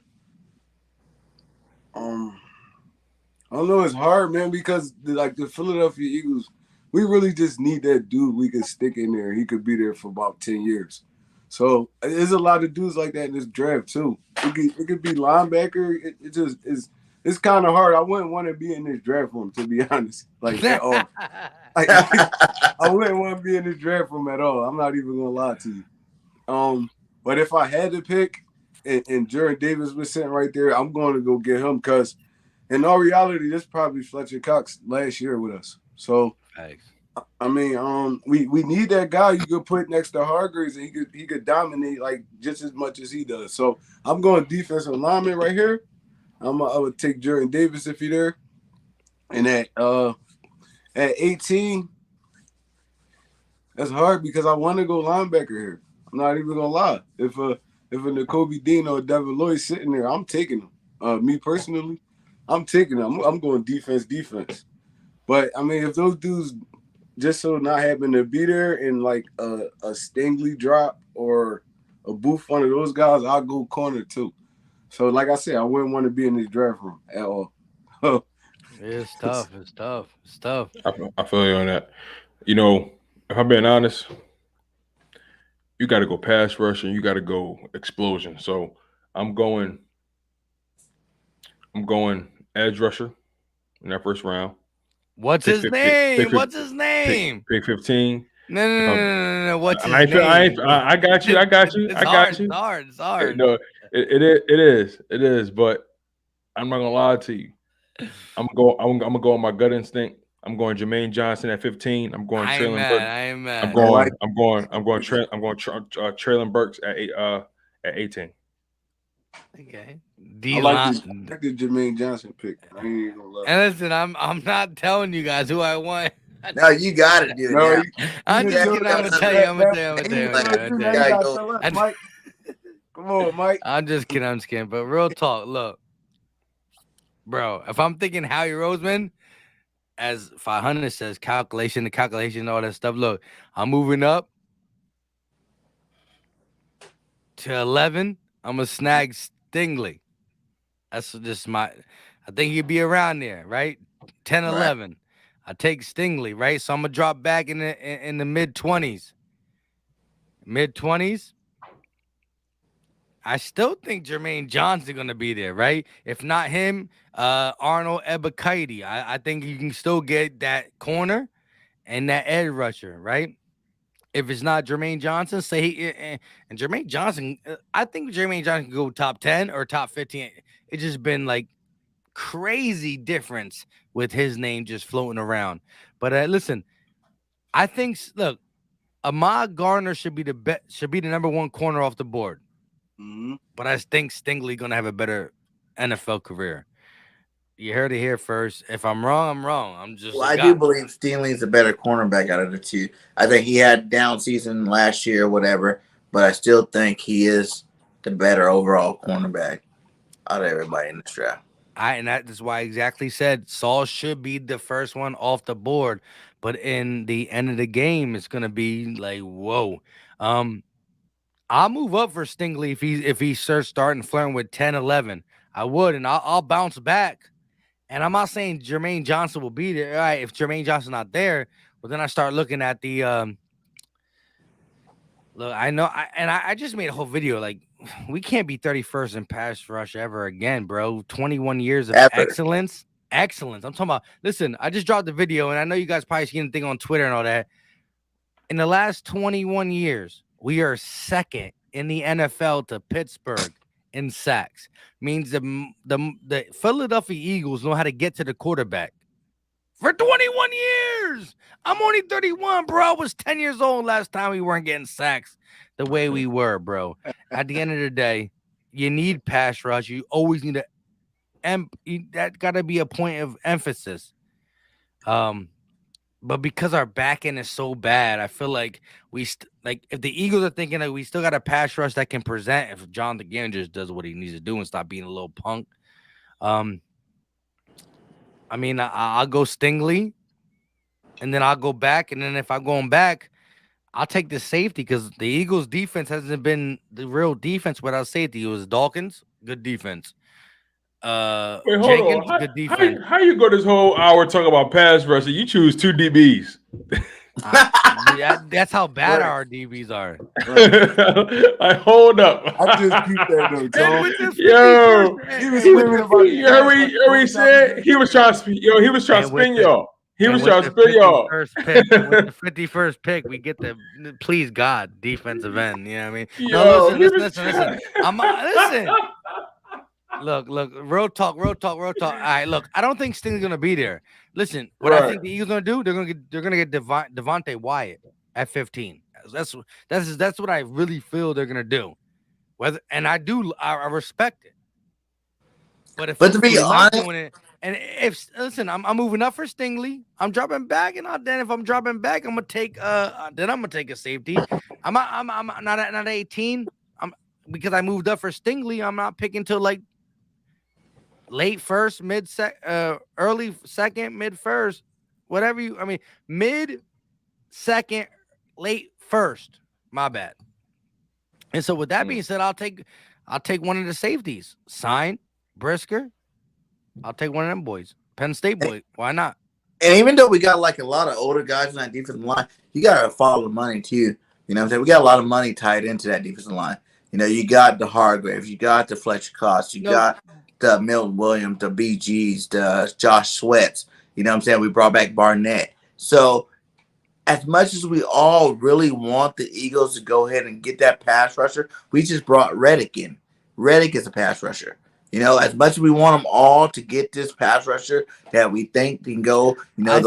I don't know, it's hard, man, because the Philadelphia Eagles, we really just need that dude we could stick in there. He could be there for about 10 years. So there's a lot of dudes like that in this draft too. It could be linebacker. It just is. It's kind of hard. I wouldn't want to be in this draft room, to be honest. Like at all. I wouldn't want to be in this draft room at all. I'm not even gonna lie to you. But if I had to pick, and Jordan Davis was sitting right there, I'm going to go get him because, in all reality, this is probably Fletcher Cox last year with us. So, thanks. I mean, we need that guy you could put next to Hargreaves, and he could dominate like just as much as he does. So I'm going defensive lineman right here. I would take Jordan Davis if he's there. And at 18, that's hard because I want to go linebacker here. I'm not even gonna lie. If a Nakobe Dean or Devin Lloyd sitting there, I'm taking them. Me personally. I'm taking them. I'm going defense. But I mean, if those dudes just so not happen to be there in like a Stingley drop or a Booth, one of those guys, I'll go corner too. So like I said, I wouldn't want to be in this draft room at all. It's tough. It's tough. It's tough. I feel you on that. You know, if I'm being honest, you got to go pass rush and you got to go explosion. So I'm going edge rusher in that first round. What's his name? What's his name? Pick 15. No. What's his name? I got you. It's hard. No, it is. But I'm not gonna lie to you. I'm gonna go on my gut instinct. I'm going Jermaine Johnson at 15. I'm going Traylon Burks. I ain't mad. I'm going Traylon Burks at 18. Okay. I like the Jermaine Johnson pick. I ain't even gonna lie. And listen, I'm not telling you guys who I want. No, you got it, dude. No, I'm just kidding. I'm gonna tell you. Mike. Come on, Mike. I'm just kidding. But real talk, look, bro. If I'm thinking Howie Roseman, as 500 says, calculation, all that stuff. Look, I'm moving up to 11. I'm gonna snag Stingley. That's just I think he'd be around there, right? 10, 11. Right. I take Stingley, right? So I'm gonna drop back in the mid-20s. Mid-20s. I still think Jermaine Johnson gonna be there, right? If not him, Arnold Ebiketie. I think you can still get that corner and that edge rusher, right? If it's not Jermaine Johnson, and Jermaine Johnson, I think Jermaine Johnson can go top 10 or top 15. It's just been like crazy difference with his name just floating around. But listen, I think Ahmad Gardner should be the number one corner off the board. Mm-hmm. But I think Stingley gonna have a better NFL career. You heard it here first. If I'm wrong, I'm wrong. I do believe Stingley's a better cornerback out of the two. I think he had down season last year or whatever, but I still think he is the better overall cornerback out of everybody in this draft. And that is why I exactly said Saul should be the first one off the board. But in the end of the game, it's gonna be like, whoa. I'll move up for Stingley if he starts starting flirting with 10, 11. I would, and I'll bounce back. And I'm not saying Jermaine Johnson will be there. All right, if Jermaine Johnson's not there, well, then I start looking at the look. I know, I just made a whole video. Like, we can't be 31st in pass rush ever again, bro. 21 years of excellence. I'm talking about. Listen, I just dropped the video, and I know you guys probably seen the thing on Twitter and all that. In the last 21 years, we are second in the NFL to Pittsburgh in sacks. Means the Philadelphia Eagles know how to get to the quarterback. For 21 years. I'm only 31, bro. I was 10 years old last time we weren't getting sacks the way we were, bro. At the end of the day, you need pass rush. You always need that got to be a point of emphasis. But because our back end is so bad, I feel like if the Eagles are thinking that we still got a pass rush that can present, if Jonathan Gannon just does what he needs to do and stop being a little punk. I mean, I'll go Stingley, and then I'll go back, and then if I'm going back, I'll take the safety because the Eagles' defense hasn't been the real defense without safety. It was Dawkins, good defense. Wait, Jenkins, hold on. good defense. How you go this whole hour talking about pass rush and you choose two DBs? That's how bad our DBs are. Like, hold up. I just keep that though, Tone. Yo, you heard what he said? He was trying to spin y'all. He was trying to spin y'all. With the 51st pick, we get the please God defensive end. You know what I mean? Yo, listen. Listen. Look, real talk. All right, look, I don't think Sting's gonna be there. Listen, what I think the Eagles gonna do, they're gonna get Devontae Wyatt at 15. That's what I really feel they're gonna do. I respect it. But to be honest, doing it, and I'm moving up for Stingley. I'm dropping back, and then if I'm dropping back, I'm gonna take a safety. I'm not at 18. Because I moved up for Stingley, I'm not picking till like late first, early second, mid first, whatever you. I mean, mid second, late first. My bad. And so with that being said, I'll take one of the safeties. Sign Brisker. I'll take one of them boys. Penn State boy. Why not? And even though we got like a lot of older guys in that defensive line, you got to follow the money too. You know what I'm saying? We got a lot of money tied into that defensive line. You know, you got the Hargraves, you got the Fletcher Costs, you got the Milton Williams, the BGs, the Josh Sweats. You know what I'm saying? We brought back Barnett. So as much as we all really want the Eagles to go ahead and get that pass rusher, we just brought Reddick in. Reddick is a pass rusher. You know, as much as we want them all to get this pass rusher that we think can go, you know,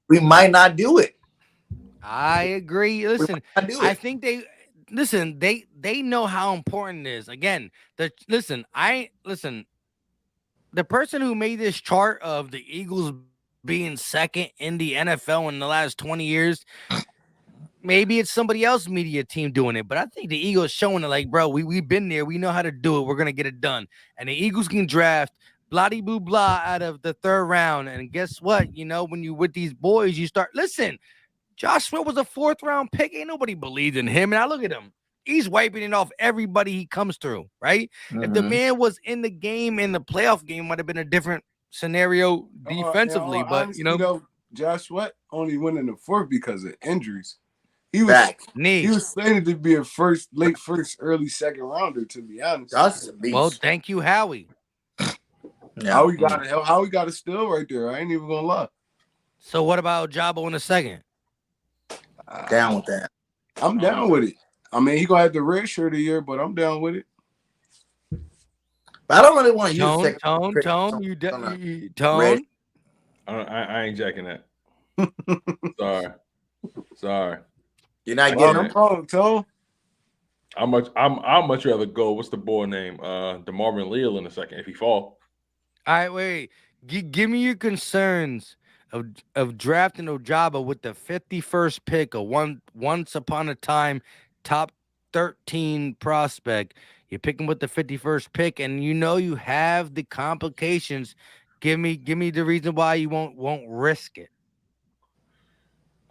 we might not do it. I agree. Listen, I think they know how important it is. Again, the person who made this chart of the Eagles being second in the NFL in the last 20 years, maybe it's somebody else's media team doing it, but I think the Eagles showing it like, bro, we've been there. We know how to do it. We're going to get it done. And the Eagles can draft blah out of the third round. And guess what? You know, when you with these boys, you start, listen, Josh Sweat was a 4th round pick. Ain't nobody believed in him. And I look at him. He's wiping it off everybody he comes through, right? Mm-hmm. If the man was in the game, in the playoff game, might have been a different scenario defensively. But, honestly, you know, Josh Sweat only went in the 4th because of injuries. He was slated to be a late first, early second rounder, to be honest. Well, thank you, Howie. Yeah. Howie got a steal right there. I ain't even gonna lie. So what about Jabo in the second? Down with that. I'm down with it. I mean, he gonna have the red shirt a year, but I'm down with it. But I don't really want to use Tone. I ain't jacking that. Sorry. You're not getting them. Tone. I'd much rather go. What's the boy name? DeMarvin Leal in a second if he fall. All right, wait. Give me your concerns of drafting Ojabo with the 51st pick, once upon a time top 13 prospect. You pick him with the 51st pick, and you know you have the complications. Give me the reason why you won't risk it.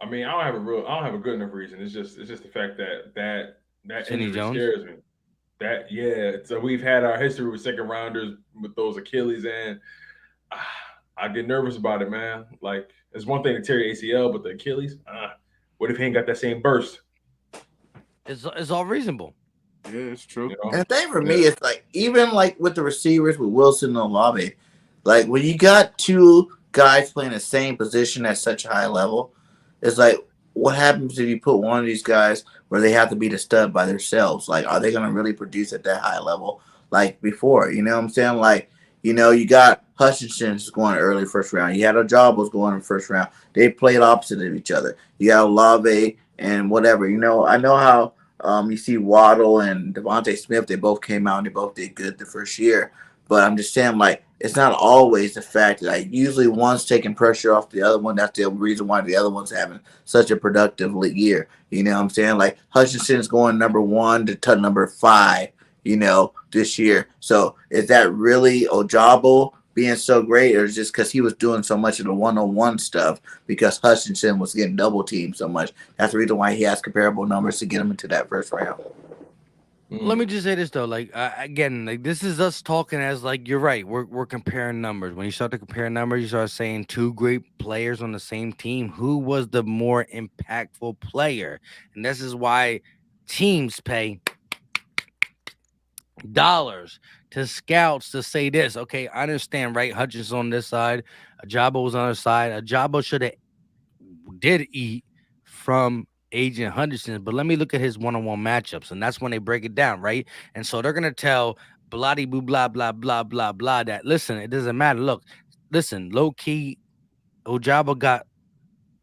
I mean, I don't have a good enough reason. It's just the fact that injury Jones scares me. So we've had our history with second rounders with those Achilles, and I get nervous about it, man. Like, it's one thing to tear your ACL, but the Achilles, what if he ain't got that same burst? It's all reasonable. Yeah, it's true. You know? And the thing for me is like, even like with the receivers with Wilson and Olave, like when you got two guys playing the same position at such a high level, it's like, what happens if you put one of these guys where they have to be the stud by themselves? Like, are they going to really produce at that high level like before? You know what I'm saying? Like, you know, you got Hutchinson's going early first round. You had Ojabos going in the first round. They played opposite of each other. You got Olave and whatever. You know, I know how you see Waddle and Devontae Smith. They both came out and they both did good the first year. But I'm just saying, like, it's not always the fact that like usually one's taking pressure off the other one. That's the reason why the other one's having such a productive year. You know what I'm saying? Like Hutchinson's going number 1 to number 5, you know, this year. So is that really Ojabo being so great, or is just because he was doing so much of the one-on-one stuff because Hutchinson was getting double teamed so much? That's the reason why he has comparable numbers to get him into that first round. Let me just say this though, like again, like this is us talking as like you're right. We're comparing numbers. When you start to compare numbers, you start saying two great players on the same team. Who was the more impactful player? And this is why teams pay dollars to scouts to say this. Okay, I understand, right? Hutchinson on this side, Ojabo was on the other side. Ojabo did eat from Agent Hutchinson, but let me look at his one-on-one matchups, and that's when they break it down, right? And so they're gonna tell blah blah blah blah blah blah blah that listen, it doesn't matter. Look, listen, low key, Ojabo got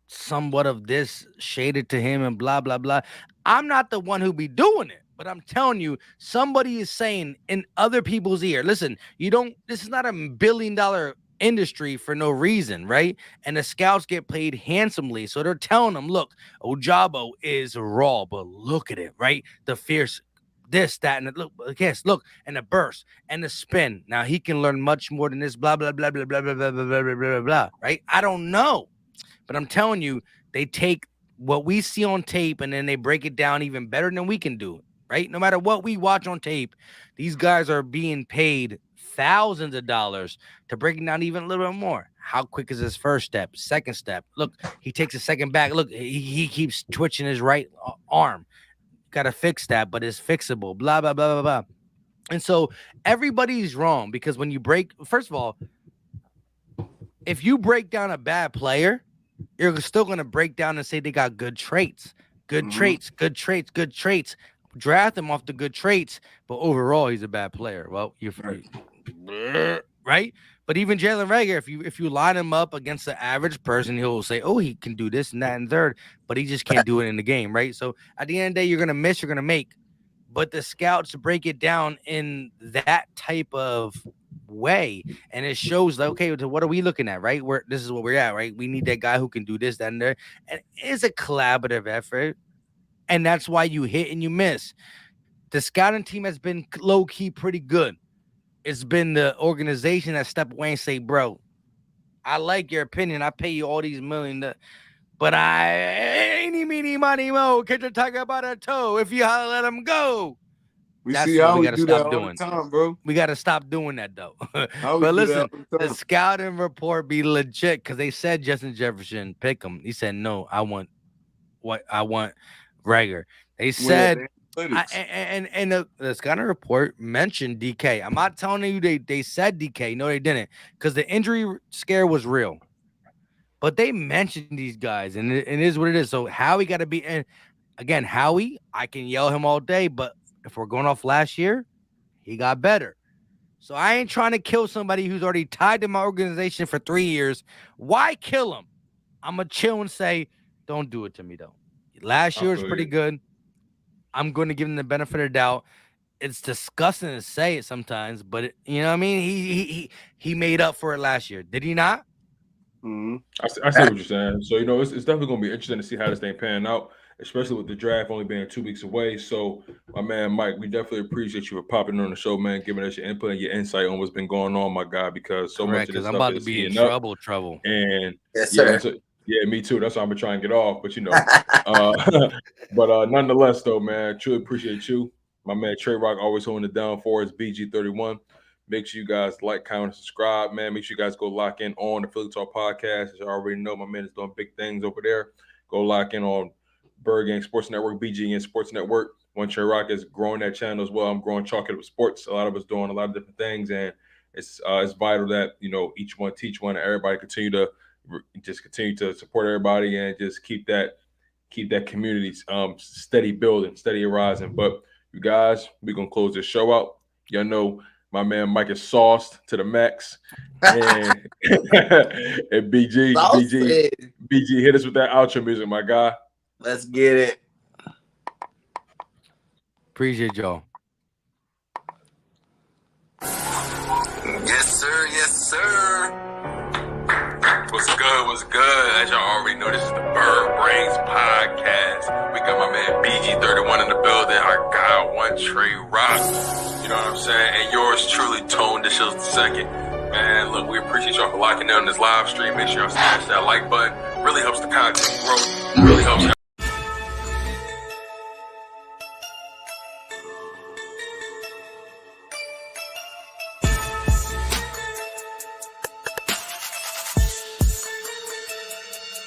somewhat of this shaded to him and blah blah blah. I'm not the one who be doing it, but I'm telling you, somebody is saying in other people's ear, listen, this is not $1 billion industry for no reason, right? And the scouts get paid handsomely, so they're telling them, look, Ojabo is raw, but look at it, right? The fierce this, that, and look, and the burst and the spin. Now he can learn much more than this, blah, blah, blah, blah, blah, blah, blah, blah, blah, blah, blah, blah, right? I don't know. But I'm telling you, they take what we see on tape and then they break it down even better than we can do it, right? No matter what we watch on tape, these guys are being paid thousands of dollars to break it down even a little bit more. How quick is his first step, second step? Look, he takes a second back. Look, he keeps twitching his right arm. Got to fix that, but it's fixable, blah, blah, blah, blah, blah. And so everybody's wrong because when you first of all, if you break down a bad player, you're still going to break down and say they got good traits, good traits. Draft him off the good traits, but overall he's a bad player. Well, you're right. But even Jalen Reagor, if you line him up against the average person, he'll say, oh, he can do this and that and third, but he just can't do it in the game, right? So at the end of the day, you're going to miss, you're going to make. But the scouts break it down in that type of way, and it shows like, okay, so what are we looking at, right? This is what we're at, right? We need that guy who can do this, that, and there. And it's a collaborative effort, and that's why you hit and you miss. The scouting team has been low-key pretty good. It's been the organization that step away and say, bro, I like your opinion. I pay you all these million, but I ain't meeny, money, mo. Can you talk about a toe if you let him go? That's see how we do that all the time, bro. We got to stop doing that, though. But listen, the scouting report be legit because they said Justin Jefferson pick him. He said, no, I want Reagor. They said, and the scouting report mentioned DK. I'm not telling you they said DK. No, they didn't, because the injury scare was real. But they mentioned these guys, and it is what it is. So Howie got to be, and again, Howie, I can yell him all day, but if we're going off last year, he got better. So I ain't trying to kill somebody who's already tied to my organization for 3 years. Why kill him? I'm going to chill and say, don't do it to me, though. Last year was pretty good. I'm going to give him the benefit of the doubt. It's disgusting to say it sometimes, but you know what I mean? He made up for it last year. Did he not? Mm-hmm. I see what you're saying. So, it's definitely going to be interesting to see how this thing pan out, especially with the draft only being 2 weeks away. So, my man, Mike, we definitely appreciate you for popping on the show, man, giving us your input and your insight on what's been going on, my guy, because so much of this I'm stuff about to be in trouble. And yes, sir. Yeah, me too. That's why I'm going to try and get off. But, but nonetheless, though, man, truly appreciate you. My man, OneTreRoc, always holding it down for us, BG31. Make sure you guys like, comment, and subscribe, man. Make sure you guys go lock in on the Philly Talk Podcast. As you already know, my man is doing big things over there. Go lock in on Birdgang Sports Network, BGN Sports Network. OneTreRoc is growing that channel as well. I'm growing Chalk It Up Sports. A lot of us doing a lot of different things, and it's vital that each one teach one, and everybody continue to support everybody and just keep that community steady building, steady arising. But you guys, we're gonna close this show out. Y'all know my man Mike is sauced to the max, and BG, hit us with that outro music, my guy. Let's get it. Appreciate y'all. Yes, sir. Yes, sir. What's good? As y'all already know, this is the Bird Brainz Podcast. We got my man BG31 in the building. Our guy, OneTreRoc. You know what I'm saying? And yours truly, Tone DeShields II. Man, look, we appreciate y'all for locking in on this live stream. Make sure y'all smash that like button. Really helps the content grow. Really helps y'all.